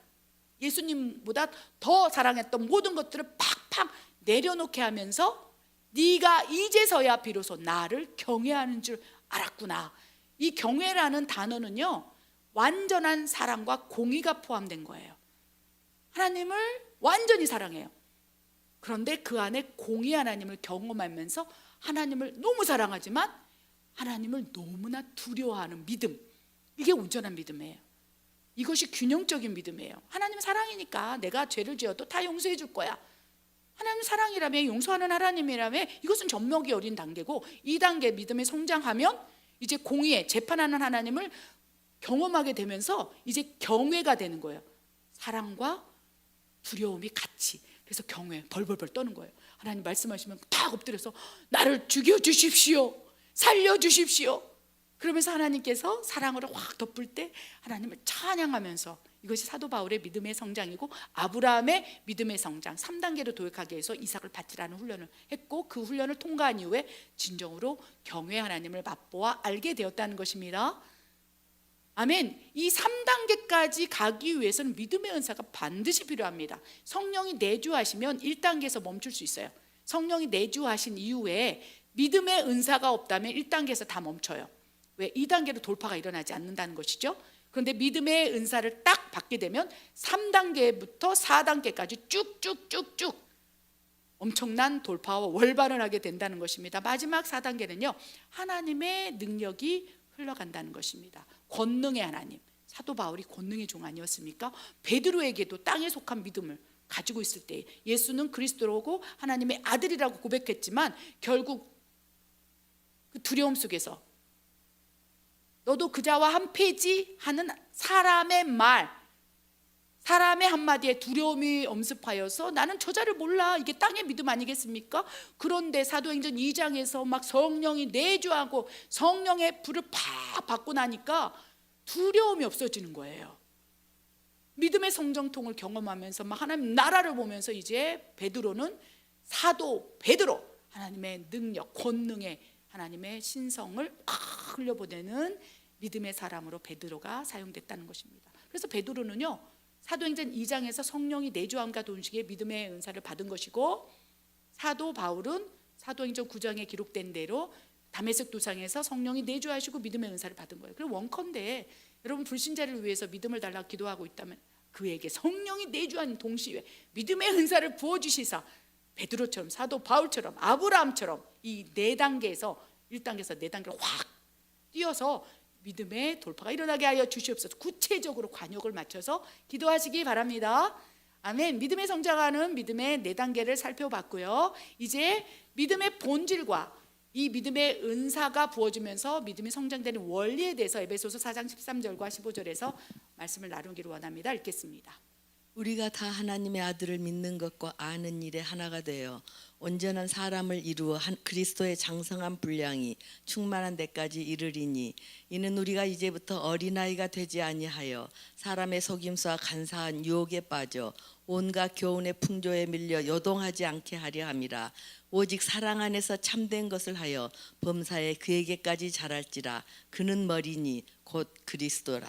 예수님보다 더 사랑했던 모든 것들을 팍팍 내려놓게 하면서 네가 이제서야 비로소 나를 경외하는 줄 알았구나. 이 경외라는 단어는요, 완전한 사랑과 공의가 포함된 거예요. 하나님을 완전히 사랑해요. 그런데 그 안에 공의 하나님을 경험하면서 하나님을 너무 사랑하지만 하나님을 너무나 두려워하는 믿음, 이게 온전한 믿음이에요. 이것이 균형적인 믿음이에요. 하나님 사랑이니까 내가 죄를 지어도 다 용서해 줄 거야. 하나님 사랑이라며, 용서하는 하나님이라며, 이것은 젖먹이 어린 단계고, 2단계 믿음에 성장하면 이제 공의에 재판하는 하나님을 경험하게 되면서 이제 경외가 되는 거예요. 사랑과 두려움이 같이. 그래서 경외 벌벌벌 떠는 거예요. 하나님 말씀하시면 딱 엎드려서 나를 죽여주십시오, 살려주십시오. 그러면서 하나님께서 사랑으로 확 덮을 때 하나님을 찬양하면서, 이것이 사도 바울의 믿음의 성장이고 아브라함의 믿음의 성장, 3단계로 도약하기 위해서 이삭을 바치라는 훈련을 했고, 그 훈련을 통과한 이후에 진정으로 경외 하나님을 맛보아 알게 되었다는 것입니다. 아멘. 이 3단계까지 가기 위해서는 믿음의 은사가 반드시 필요합니다. 성령이 내주하시면 1단계에서 멈출 수 있어요. 성령이 내주하신 이후에 믿음의 은사가 없다면 1단계에서 다 멈춰요. 왜? 2단계로 돌파가 일어나지 않는다는 것이죠. 그런데 믿음의 은사를 딱 받게 되면 3단계부터 4단계까지 쭉쭉쭉쭉 엄청난 돌파와 월발을 하게 된다는 것입니다. 마지막 4단계는요, 하나님의 능력이 흘러간다는 것입니다. 권능의 하나님, 사도 바울이 권능의 종 아니었습니까? 베드로에게도 땅에 속한 믿음을 가지고 있을 때 예수는 그리스도라고 하나님의 아들이라고 고백했지만 결국 그 두려움 속에서 너도 그자와 한 패지 하는 사람의 말, 사람의 한마디에 두려움이 엄습하여서 나는 저자를 몰라, 이게 땅의 믿음 아니겠습니까? 그런데 사도행전 2장에서 막 성령이 내주하고 성령의 불을 팍 받고 나니까 두려움이 없어지는 거예요. 믿음의 성정통을 경험하면서 막 하나님 나라를 보면서 이제 베드로는 사도 베드로, 하나님의 능력, 권능의 하나님의 신성을 팍 흘려보내는 믿음의 사람으로 베드로가 사용됐다는 것입니다. 그래서 베드로는요, 사도행전 2장에서 성령이 내주함과 동시에 믿음의 은사를 받은 것이고, 사도 바울은 사도행전 9장에 기록된 대로 다메섹 도상에서 성령이 내주하시고 믿음의 은사를 받은 거예요. 그리고 원컨대 여러분 불신자를 위해서 믿음을 달라 기도하고 있다면 그에게 성령이 내주한 동시에 믿음의 은사를 부어주시사 베드로처럼 사도 바울처럼 아브라함처럼 이 네 단계에서 1단계에서 네 단계로 확 뛰어서 믿음의 돌파가 일어나게 하여 주시옵소서. 구체적으로 관역을 맞춰서 기도하시기 바랍니다. 아멘. 믿음의 성장하는 믿음의 네 단계를 살펴봤고요. 이제 믿음의 본질과 이 믿음의 은사가 부어지면서 믿음이 성장되는 원리에 대해서 에베소서 4장 13절과 15절에서 말씀을 나누기를 원합니다. 읽겠습니다. 우리가 다 하나님의 아들을 믿는 것과 아는 일에 하나가 되어 온전한 사람을 이루어 그리스도의 장성한 분량이 충만한 데까지 이르리니 이는 우리가 이제부터 어린아이가 되지 아니하여 사람의 속임수와 간사한 유혹에 빠져 온갖 교훈의 풍조에 밀려 요동하지 않게 하려 함이라. 오직 사랑 안에서 참된 것을 하여 범사에 그에게까지 자랄지라. 그는 머리니 곧 그리스도라.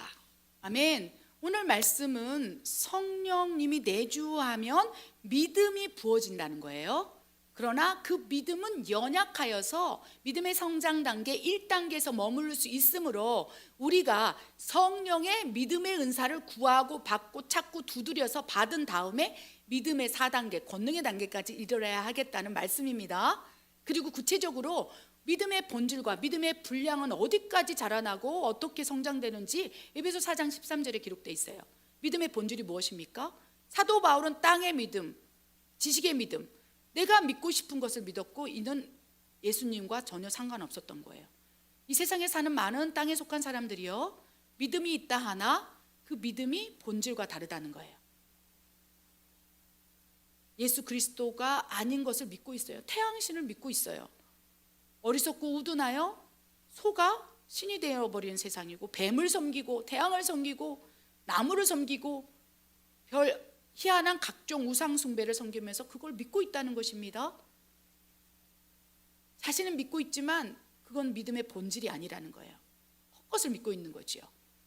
아멘. 오늘 말씀은 성령님이 내주하면 믿음이 부어진다는 거예요. 그러나 그 믿음은 연약하여서 믿음의 성장 단계 1단계에서 머무를 수 있으므로 우리가 성령의 믿음의 은사를 구하고 받고 찾고 두드려서 받은 다음에 믿음의 4단계 권능의 단계까지 이르러야 하겠다는 말씀입니다. 그리고 구체적으로 믿음의 본질과 믿음의 분량은 어디까지 자라나고 어떻게 성장되는지 에베소 4장 13절에 기록되어 있어요. 믿음의 본질이 무엇입니까? 사도 바울은 땅의 믿음, 지식의 믿음, 내가 믿고 싶은 것을 믿었고 이는 예수님과 전혀 상관없었던 거예요. 이 세상에 사는 많은 땅에 속한 사람들이요, 믿음이 있다 하나 그 믿음이 본질과 다르다는 거예요. 예수 그리스도가 아닌 것을 믿고 있어요. 태양신을 믿고 있어요. 어리석고 우둔하여 소가 신이 되어버리는 세상이고, 뱀을 섬기고 태양을 섬기고 나무를 섬기고 별 희한한 각종 우상 숭배를 섬기면서 그걸 믿고 있다는 것입니다. 자신은 믿고 있지만 그건 믿음의 본질이 아니라는 거예요. 헛것을 믿고 있는 거지요.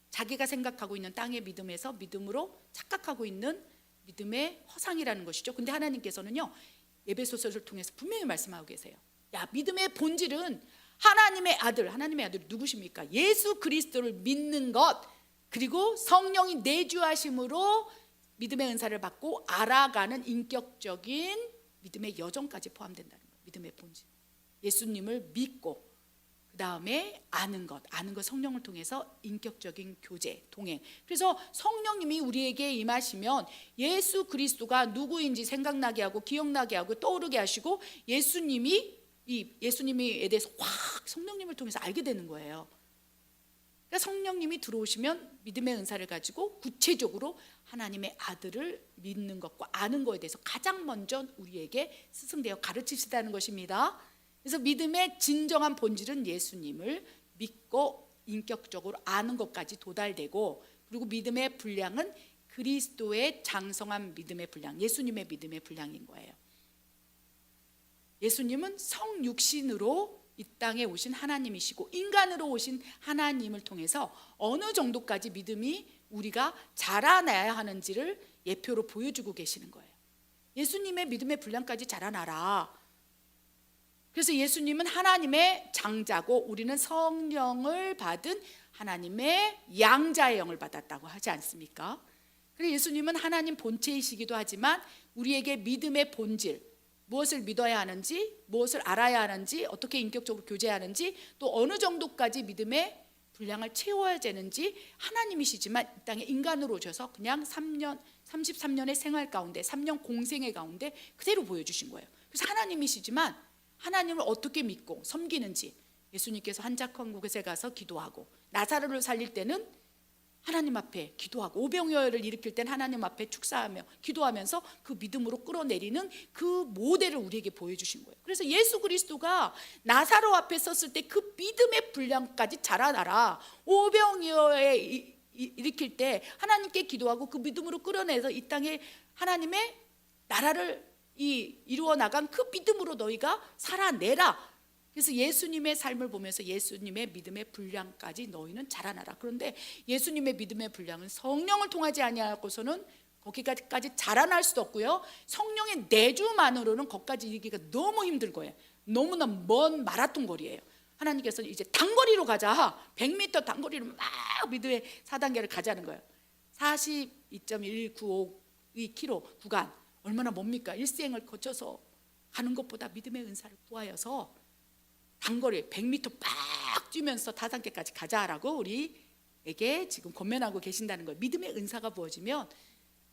자기가 생각하고 있는 땅의 믿음에서 믿음으로 착각하고 있는 믿음의 허상이라는 것이죠. 근데 하나님께서는요, 에베소서를 통해서 분명히 말씀하고 계세요. 야, 믿음의 본질은 하나님의 아들 누구십니까? 예수 그리스도를 믿는 것, 그리고 성령이 내주하심으로 믿음의 은사를 받고 알아가는 인격적인 믿음의 여정까지 포함된다는 거예요. 믿음의 본질, 예수님을 믿고 그 다음에 아는 것 성령을 통해서 인격적인 교제, 동행. 그래서 성령님이 우리에게 임하시면 예수 그리스도가 누구인지 생각나게 하고 기억나게 하고 떠오르게 하시고 예수님에 대해서 확 성령님을 통해서 알게 되는 거예요. 그러니까 성령님이 들어오시면 믿음의 은사를 가지고 구체적으로 하나님의 아들을 믿는 것과 아는 것에 대해서 가장 먼저 우리에게 스승되어 가르치시다는 것입니다. 그래서 믿음의 진정한 본질은 예수님을 믿고 인격적으로 아는 것까지 도달되고, 그리고 믿음의 분량은 그리스도의 장성한 믿음의 분량, 예수님의 믿음의 분량인 거예요. 예수님은 성육신으로 이 땅에 오신 하나님이시고 인간으로 오신 하나님을 통해서 어느 정도까지 믿음이 우리가 자라나야 하는지를 예표로 보여주고 계시는 거예요. 예수님의 믿음의 분량까지 자라나라. 그래서 예수님은 하나님의 장자고 우리는 성령을 받은 하나님의 양자의 영을 받았다고 하지 않습니까? 그래서 예수님은 하나님 본체이시기도 하지만 우리에게 믿음의 본질, 무엇을 믿어야 하는지, 무엇을 알아야 하는지, 어떻게 인격적으로 교제해야 하는지, 또 어느 정도까지 믿음의 분량을 채워야 되는지, 하나님이시지만 이 땅에 인간으로 오셔서 그냥 33년의 생활 가운데 3년 공생의 가운데 그대로 보여주신 거예요. 그래서 하나님이시지만 하나님을 어떻게 믿고 섬기는지, 예수님께서 한적한곳에 가서 기도하고 나사로를 살릴 때는 하나님 앞에 기도하고 오병이어를 일으킬 때는 하나님 앞에 축사하며 기도하면서 그 믿음으로 끌어내리는 그 모델을 우리에게 보여주신 거예요. 그래서 예수 그리스도가 나사로 앞에 섰을 때 그 믿음의 분량까지 자라나라. 오병이어에 일으킬 때 하나님께 기도하고 그 믿음으로 끌어내서 이 땅에 하나님의 나라를 이루어 나간 그 믿음으로 너희가 살아내라. 그래서 예수님의 삶을 보면서 예수님의 믿음의 분량까지 너희는 자라나라. 그런데 예수님의 믿음의 분량은 성령을 통하지 아니하고서는 거기까지 자라날 수도 없고요, 성령의 내주만으로는 거기까지 이르기가 너무 힘들 거예요. 너무나 먼 마라톤 거리예요. 하나님께서 이제 단거리로 가자. 100m 단거리로 막 믿음의 4단계를 가자는 거예요. 42.195의 키로 구간 얼마나 뭡니까? 일생을 거쳐서 가는 것보다 믿음의 은사를 구하여서 단거리 100m 빡 뛰면서 다단계까지 가자라고 우리에게 지금 권면하고 계신다는 거예요. 믿음의 은사가 부어지면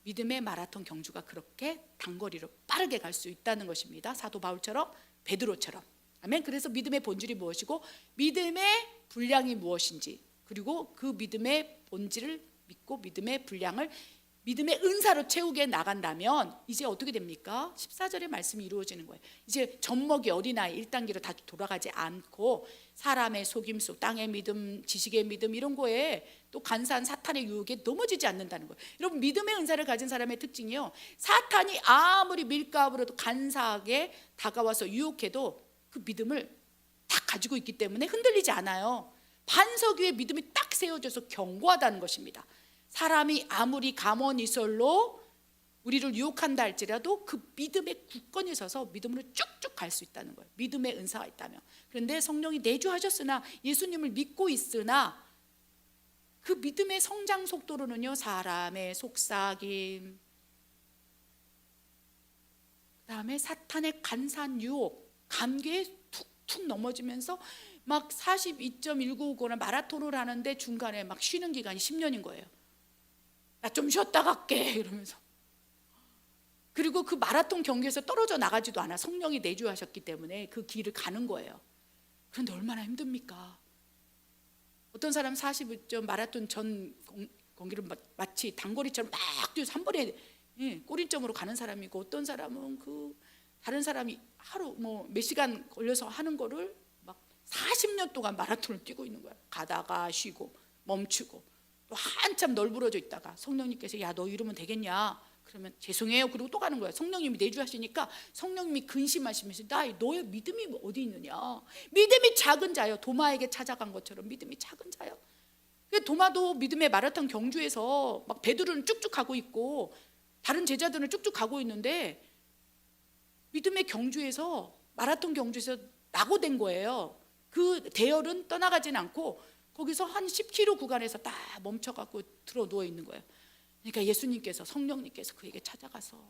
믿음의 마라톤 경주가 그렇게 단거리로 빠르게 갈 수 있다는 것입니다. 사도 바울처럼, 베드로처럼. 아멘. 그래서 믿음의 본질이 무엇이고 믿음의 분량이 무엇인지, 그리고 그 믿음의 본질을 믿고 믿음의 분량을 믿음의 은사로 채우게 나간다면 이제 어떻게 됩니까? 14절의 말씀이 이루어지는 거예요. 이제 젖먹이 어린아이 1단계로 다 돌아가지 않고 사람의 속임수, 땅의 믿음, 지식의 믿음 이런 거에 또 간사한 사탄의 유혹에 넘어지지 않는다는 거예요. 여러분, 믿음의 은사를 가진 사람의 특징이요, 사탄이 아무리 밀가부로도 간사하게 다가와서 유혹해도 그 믿음을 딱 가지고 있기 때문에 흔들리지 않아요. 반석 위에 믿음이 딱 세워져서 견고하다는 것입니다. 사람이 아무리 감언이설로 우리를 유혹한다 할지라도 그 믿음의 굳건히 서서 믿음으로 쭉쭉 갈 수 있다는 거예요. 믿음의 은사가 있다면. 그런데 성령이 내주하셨으나, 예수님을 믿고 있으나 그 믿음의 성장 속도로는요, 사람의 속삭임, 그다음에 사탄의 간사한 유혹, 감기에 툭툭 넘어지면서 막 42.195거나 마라톤을 하는데 중간에 막 쉬는 기간이 10년인 거예요. 나 좀 쉬었다 갈게 이러면서. 그리고 그 마라톤 경기에서 떨어져 나가지도 않아. 성령이 내주하셨기 때문에 그 길을 가는 거예요. 그런데 얼마나 힘듭니까? 어떤 사람 42점 마라톤 전 경기를 마치 단거리처럼 막 뛰어서 한 번에 꼬리점으로 가는 사람이고, 어떤 사람은 그 다른 사람이 하루 뭐 몇 시간 걸려서 하는 거를 막 40년 동안 마라톤을 뛰고 있는 거야. 가다가 쉬고 멈추고 또 한참 널브러져 있다가 성령님께서 야, 너 이러면 되겠냐? 그러면 죄송해요. 그리고 또 가는 거야. 성령님이 내주하시니까 성령님이 근심하시면서 너의 믿음이 어디 있느냐? 믿음이 작은 자요. 도마에게 찾아간 것처럼 믿음이 작은 자요. 도마도 믿음의 마라톤 경주에서 막 베드로는 쭉쭉 가고 있고 다른 제자들은 쭉쭉 가고 있는데 믿음의 경주에서, 마라톤 경주에서 낙오된 거예요. 그 대열은 떠나가진 않고 거기서 한 10km 구간에서 딱 멈춰갖고 들어 누워 있는 거예요. 그러니까 예수님께서, 성령님께서 그에게 찾아가서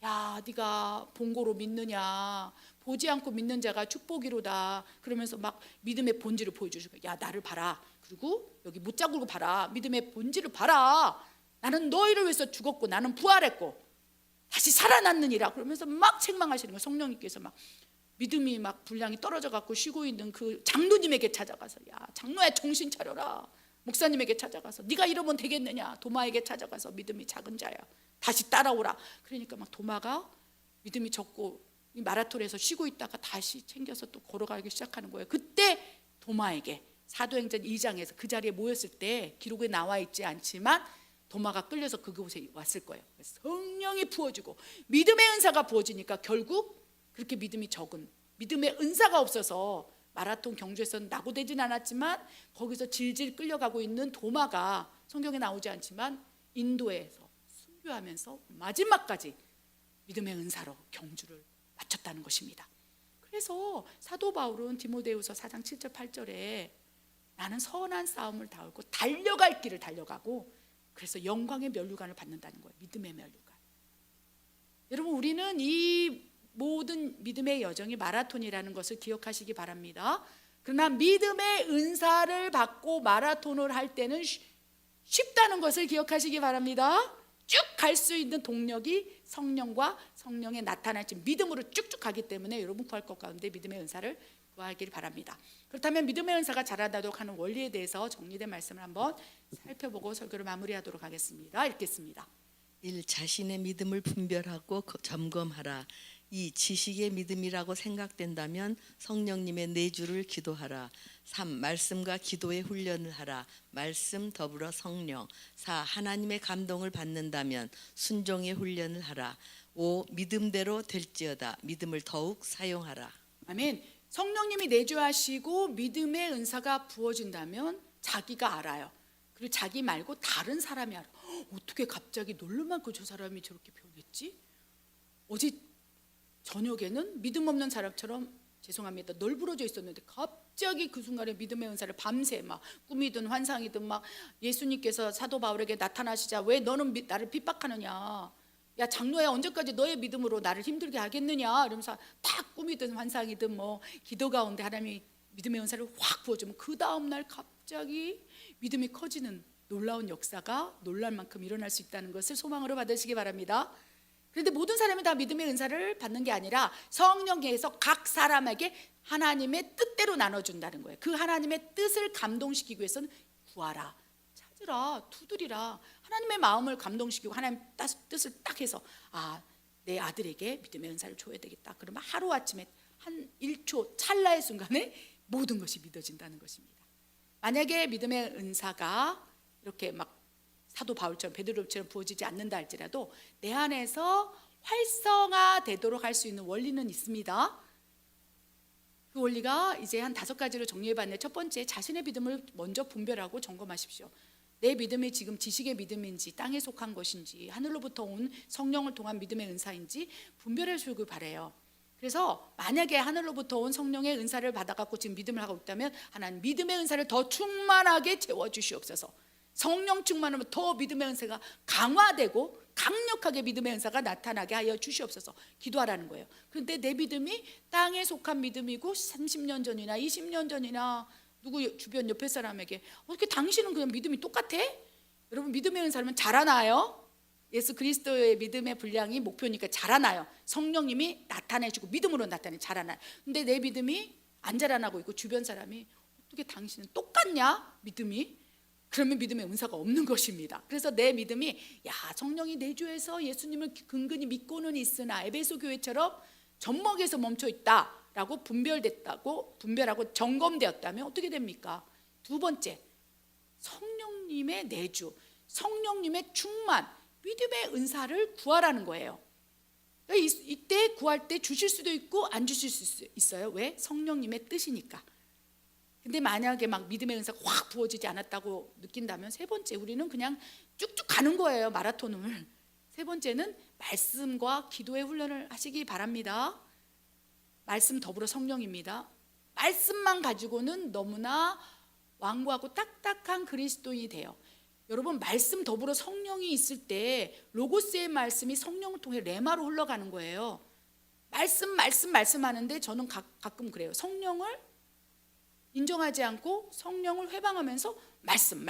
야, 네가 본고로 믿느냐? 보지 않고 믿는 자가 축복이로다. 그러면서 막 믿음의 본질을 보여주시고, 야, 나를 봐라. 그리고 여기 못자 굴고 봐라. 믿음의 본질을 봐라. 나는 너희를 위해서 죽었고 나는 부활했고 다시 살아났느니라. 그러면서 막 책망하시는 거예요. 성령님께서 막 믿음이 막 분량이 떨어져 갖고 쉬고 있는 그 장로님에게 찾아가서 야, 장로야, 정신 차려라. 목사님에게 찾아가서 네가 이러면 되겠느냐? 도마에게 찾아가서 믿음이 작은 자야, 다시 따라오라. 그러니까 막 도마가 믿음이 적고 이 마라톤에서 쉬고 있다가 다시 챙겨서 또 걸어가기 시작하는 거예요. 그때 도마에게 사도행전 2장에서 그 자리에 모였을 때 기록에 나와 있지 않지만 도마가 끌려서 그곳에 왔을 거예요. 성령이 부어지고 믿음의 은사가 부어지니까 결국 그렇게 믿음이 적은, 믿음의 은사가 없어서 마라톤 경주에서는 낙오되진 않았지만 거기서 질질 끌려가고 있는 도마가 성경에 나오지 않지만 인도에서 순교하면서 마지막까지 믿음의 은사로 경주를 마쳤다는 것입니다. 그래서 사도 바울은 디모데후서 4장 7절 8절에 나는 선한 싸움을 다하고 달려갈 길을 달려가고, 그래서 영광의 면류관을 받는다는 거예요. 믿음의 면류관. 여러분, 우리는 이 모든 믿음의 여정이 마라톤이라는 것을 기억하시기 바랍니다. 그러나 믿음의 은사를 받고 마라톤을 할 때는 쉽다는 것을 기억하시기 바랍니다. 쭉 갈 수 있는 동력이 성령과 성령의 나타나신 믿음으로 쭉쭉 가기 때문에 여러분 구할 것 가운데 믿음의 은사를 구하기를 바랍니다. 그렇다면 믿음의 은사가 자라나도록 하는 원리에 대해서 정리된 말씀을 한번 살펴보고 설교를 마무리하도록 하겠습니다. 읽겠습니다. 1. 자신의 믿음을 분별하고 점검하라. 2. 지식의 믿음이라고 생각된다면 성령님의 내주를 기도하라. 3. 말씀과 기도의 훈련을 하라. 말씀 더불어 성령. 4. 하나님의 감동을 받는다면 순종의 훈련을 하라. 5. 믿음대로 될지어다. 믿음을 더욱 사용하라. 아멘. 성령님이 내주하시고 믿음의 은사가 부어진다면 자기가 알아요. 그리고 자기 말고 다른 사람이 알아. 어떻게 갑자기 놀라만큼 저 사람이 저렇게 변했지? 어제 저녁에는 믿음 없는 사람처럼 죄송합니다. 널브러져 있었는데 갑자기 그 순간에 믿음의 은사를 밤새 막 꿈이든 환상이든 막 예수님께서 사도 바울에게 나타나시자 왜 너는 나를 핍박하느냐, 야 장로야 언제까지 너의 믿음으로 나를 힘들게 하겠느냐 이러면서 다 꿈이든 환상이든 뭐 기도 가운데 하나님이 믿음의 은사를 확 부어주면 그 다음날 갑자기 믿음이 커지는 놀라운 역사가 놀랄 만큼 일어날 수 있다는 것을 소망으로 받으시기 바랍니다. 그런데 모든 사람이 다 믿음의 은사를 받는 게 아니라 성령께서 각 사람에게 하나님의 뜻대로 나눠준다는 거예요. 그 하나님의 뜻을 감동시키기 위해서는 구하라, 찾으라, 두드리라, 하나님의 마음을 감동시키고 하나님 뜻을 딱 해서 내 아들에게 믿음의 은사를 줘야 되겠다. 그러면 하루아침에 한 1초 찰나의 순간에 모든 것이 믿어진다는 것입니다. 만약에 믿음의 은사가 이렇게 막 사도 바울처럼 베드로처럼 부어지지 않는다 할지라도 내 안에서 활성화되도록 할 수 있는 원리는 있습니다. 그 원리가 이제 한 5가지로 정리해봤는데, 첫 번째, 자신의 믿음을 먼저 분별하고 점검하십시오. 내 믿음이 지금 지식의 믿음인지 땅에 속한 것인지 하늘로부터 온 성령을 통한 믿음의 은사인지 분별해 주길 바라요. 그래서 만약에 하늘로부터 온 성령의 은사를 받아갖고 지금 믿음을 하고 있다면 하나님 믿음의 은사를 더 충만하게 채워주시옵소서. 성령 충만하면 더 믿음의 은사가 강화되고 강력하게 믿음의 은사가 나타나게 하여 주시옵소서 기도하라는 거예요. 그런데 내 믿음이 땅에 속한 믿음이고 30년 전이나 20년 전이나 누구 주변 옆에 사람에게 어떻게 당신은 그냥 믿음이 똑같아? 여러분 믿음의 은사면 자라나요? 예수 그리스도의 믿음의 분량이 목표니까 자라나요. 성령님이 나타내주고 믿음으로 나타내 자라나요. 근데 내 믿음이 안 자라나고 있고 주변 사람이 어떻게 당신은 똑같냐? 믿음이? 그러면 믿음의 은사가 없는 것입니다. 그래서 내 믿음이 성령이 내주에서 예수님을 근근히 믿고는 있으나 에베소 교회처럼 젖먹에서 멈춰 있다라고 분별하고 점검되었다면 어떻게 됩니까? 두 번째, 성령님의 내주, 성령님의 충만, 믿음의 은사를 구하라는 거예요. 이때 구할 때 주실 수도 있고 안 주실 수 있어요. 왜? 성령님의 뜻이니까. 근데 만약에 막 믿음의 은사가 확 부어지지 않았다고 느낀다면 세 번째, 우리는 그냥 쭉쭉 가는 거예요, 마라톤을. 세 번째는 말씀과 기도의 훈련을 하시기 바랍니다. 말씀 더불어 성령입니다. 말씀만 가지고는 너무나 완고하고 딱딱한 그리스도인이 돼요. 여러분 말씀 더불어 성령이 있을 때 로고스의 말씀이 성령을 통해 레마로 흘러가는 거예요. 말씀하는데 저는 가끔 그래요. 성령을 인정하지 않고 성령을 회방하면서 말씀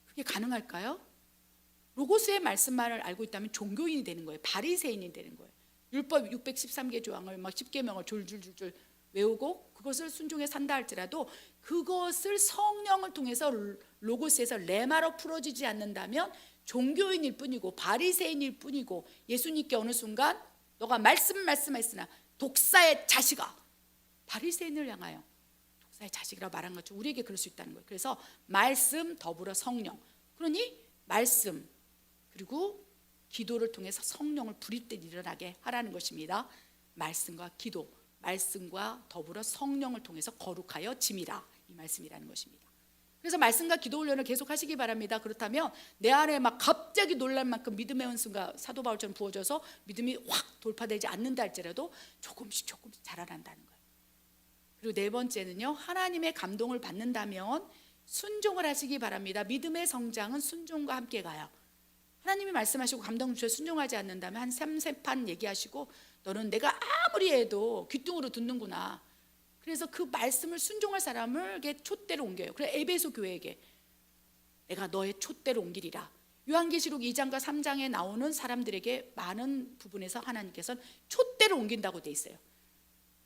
그게 가능할까요? 로고스의 말씀만을 알고 있다면 종교인이 되는 거예요. 바리새인이 되는 거예요. 율법 613개 조항을 막 10계명을 줄줄줄줄 외우고 그것을 순종해 산다 할지라도 그것을 성령을 통해서 로고스에서 레마로 풀어지지 않는다면 종교인일 뿐이고 바리새인일 뿐이고, 예수님께 어느 순간 너가 말씀했으나 독사의 자식아, 바리새인을 향하여 독사의 자식이라고 말한 것처럼 우리에게 그럴 수 있다는 거예요. 그래서 말씀 더불어 성령, 그러니 말씀 그리고 기도를 통해서 성령을 부릴 때 일어나게 하라는 것입니다. 말씀과 기도, 말씀과 더불어 성령을 통해서 거룩하여 짐이라, 이 말씀이라는 것입니다. 그래서 말씀과 기도 훈련을 계속 하시기 바랍니다. 그렇다면 내 안에 막 갑자기 놀랄 만큼 믿음의 은수가 사도 바울처럼 부어져서 믿음이 확 돌파되지 않는다 할지라도 조금씩 자라난다는 거예요. 그리고 네 번째는요, 하나님의 감동을 받는다면 순종을 하시기 바랍니다. 믿음의 성장은 순종과 함께 가요. 하나님이 말씀하시고 감동 주셔서 순종하지 않는다면 한 3세판 얘기하시고 너는 내가 아무리 해도 귀뚱으로 듣는구나. 그래서 그 말씀을 순종할 사람에게 촛대로 옮겨요. 그래서 에베소 교회에게 내가 너의 촛대로 옮기리라. 요한계시록 2장과 3장에 나오는 사람들에게 많은 부분에서 하나님께서는 촛대로 옮긴다고 돼 있어요.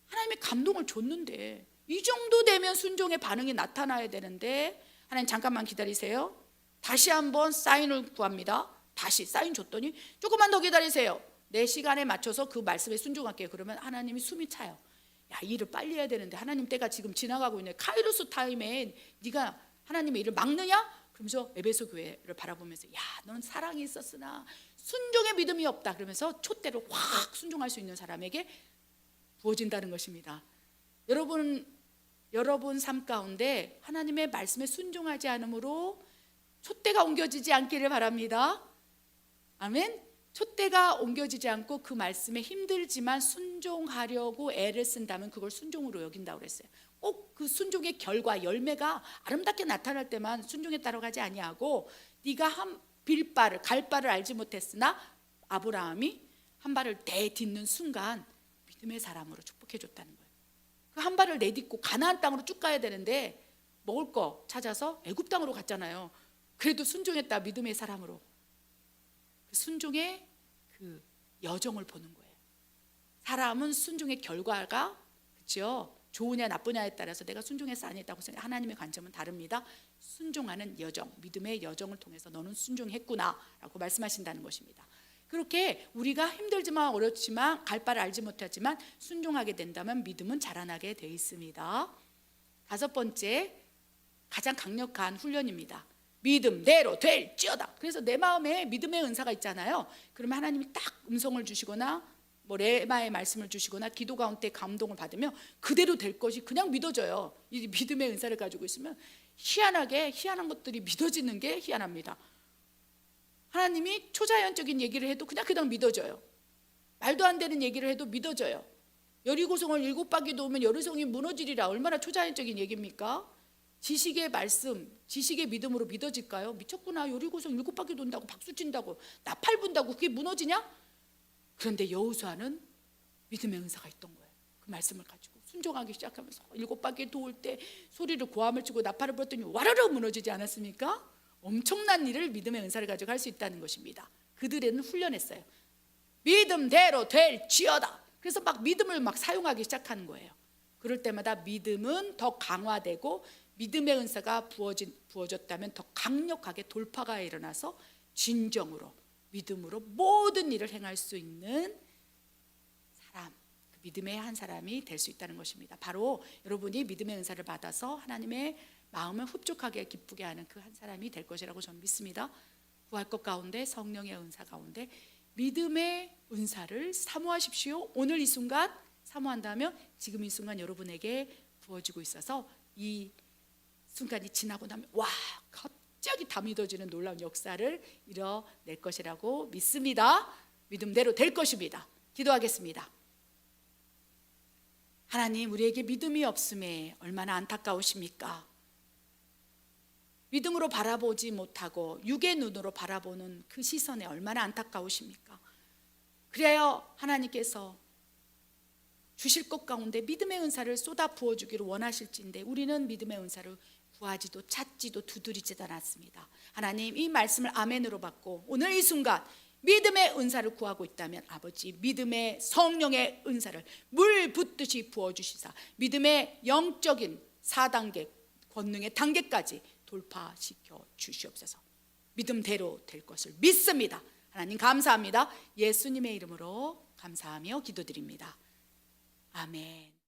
하나님의 감동을 줬는데 이 정도 되면 순종의 반응이 나타나야 되는데, 하나님 잠깐만 기다리세요. 다시 한번 사인을 구합니다. 다시 사인 줬더니 조금만 더 기다리세요. 내 시간에 맞춰서 그 말씀에 순종할게요. 그러면 하나님이 숨이 차요. 야, 이 일을 빨리 해야 되는데 하나님 때가 지금 지나가고 있네. 카이로스 타임에 네가 하나님의 일을 막느냐? 그러면서 에베소 교회를 바라보면서 야, 너는 사랑이 있었으나 순종의 믿음이 없다. 그러면서 촛대로 확 순종할 수 있는 사람에게 부어진다는 것입니다. 여러분 삶 가운데 하나님의 말씀에 순종하지 않으므로 촛대가 옮겨지지 않기를 바랍니다. 아멘. 촛대가 옮겨지지 않고 그 말씀에 힘들지만 순종하려고 애를 쓴다면 그걸 순종으로 여긴다고 그랬어요. 꼭 그 순종의 결과 열매가 아름답게 나타날 때만 순종에 따라가지 아니하고 네가 한 빌바를 갈 바를 알지 못했으나 아브라함이 한 발을 내딛는 순간 믿음의 사람으로 축복해 줬다는 거예요. 그 한 발을 내딛고 가나안 땅으로 쭉 가야 되는데 먹을 거 찾아서 애굽 땅으로 갔잖아요. 그래도 순종했다. 믿음의 사람으로. 그 순종의 그 여정을 보는 거예요. 사람은 순종의 결과가 그렇죠. 좋으냐 나쁘냐에 따라서 내가 순종해서 안 했다고 생각. 하나님의 관점은 다릅니다. 순종하는 여정, 믿음의 여정을 통해서 너는 순종했구나라고 말씀하신다는 것입니다. 그렇게 우리가 힘들지만 어렵지만 갈 바를 알지 못하지만 순종하게 된다면 믿음은 자라나게 돼 있습니다. 다섯 번째, 가장 강력한 훈련입니다. 믿음대로 될지어다. 그래서 내 마음에 믿음의 은사가 있잖아요. 그러면 하나님이 딱 음성을 주시거나 뭐 레마의 말씀을 주시거나 기도 가운데 감동을 받으면 그대로 될 것이 그냥 믿어져요. 이 믿음의 은사를 가지고 있으면 희한하게 희한한 것들이 믿어지는 게 희한합니다. 하나님이 초자연적인 얘기를 해도 그냥 믿어져요. 말도 안 되는 얘기를 해도 믿어져요. 여리고성을 7바퀴 도우면 여리고성이 무너지리라. 얼마나 초자연적인 얘기입니까? 지식의 말씀, 지식의 믿음으로 믿어질까요? 미쳤구나. 여리고성 7바퀴 돈다고 박수 친다고 나팔 분다고 그게 무너지냐? 그런데 여호수아는 믿음의 은사가 있던 거예요. 그 말씀을 가지고 순종하기 시작하면서 7바퀴 도울 때 소리를 고함을 치고 나팔을 불었더니 와르르 무너지지 않았습니까? 엄청난 일을 믿음의 은사를 가지고 할 수 있다는 것입니다. 그들에는 훈련했어요. 믿음대로 될지어다. 그래서 막 믿음을 막 사용하기 시작하는 거예요. 그럴 때마다 믿음은 더 강화되고 믿음의 은사가 부어졌다면 더 강력하게 돌파가 일어나서 진정으로 믿음으로 모든 일을 행할 수 있는 사람, 그 믿음의 한 사람이 될 수 있다는 것입니다. 바로 여러분이 믿음의 은사를 받아서 하나님의 마음을 흡족하게 기쁘게 하는 그 한 사람이 될 것이라고 저는 믿습니다. 구할 것 가운데 성령의 은사 가운데 믿음의 은사를 사모하십시오. 오늘 이 순간 사모한다면 지금 이 순간 여러분에게 부어지고 있어서 이 순간이 지나고 나면 와 갑자기 다 믿어지는 놀라운 역사를 이뤄낼 것이라고 믿습니다. 믿음대로 될 것입니다. 기도하겠습니다. 하나님, 우리에게 믿음이 없음에 얼마나 안타까우십니까? 믿음으로 바라보지 못하고 육의 눈으로 바라보는 그 시선에 얼마나 안타까우십니까? 그래야 하나님께서 주실 것 가운데 믿음의 은사를 쏟아 부어주기를 원하실진데 우리는 믿음의 은사를 구하지도 찾지도 두드리지도 않았습니다. 하나님, 이 말씀을 아멘으로 받고 오늘 이 순간 믿음의 은사를 구하고 있다면 아버지 믿음의 성령의 은사를 물 붓듯이 부어주시사 믿음의 영적인 4단계 권능의 단계까지 돌파시켜 주시옵소서. 믿음대로 될 것을 믿습니다. 하나님 감사합니다. 예수님의 이름으로 감사하며 기도드립니다. 아멘.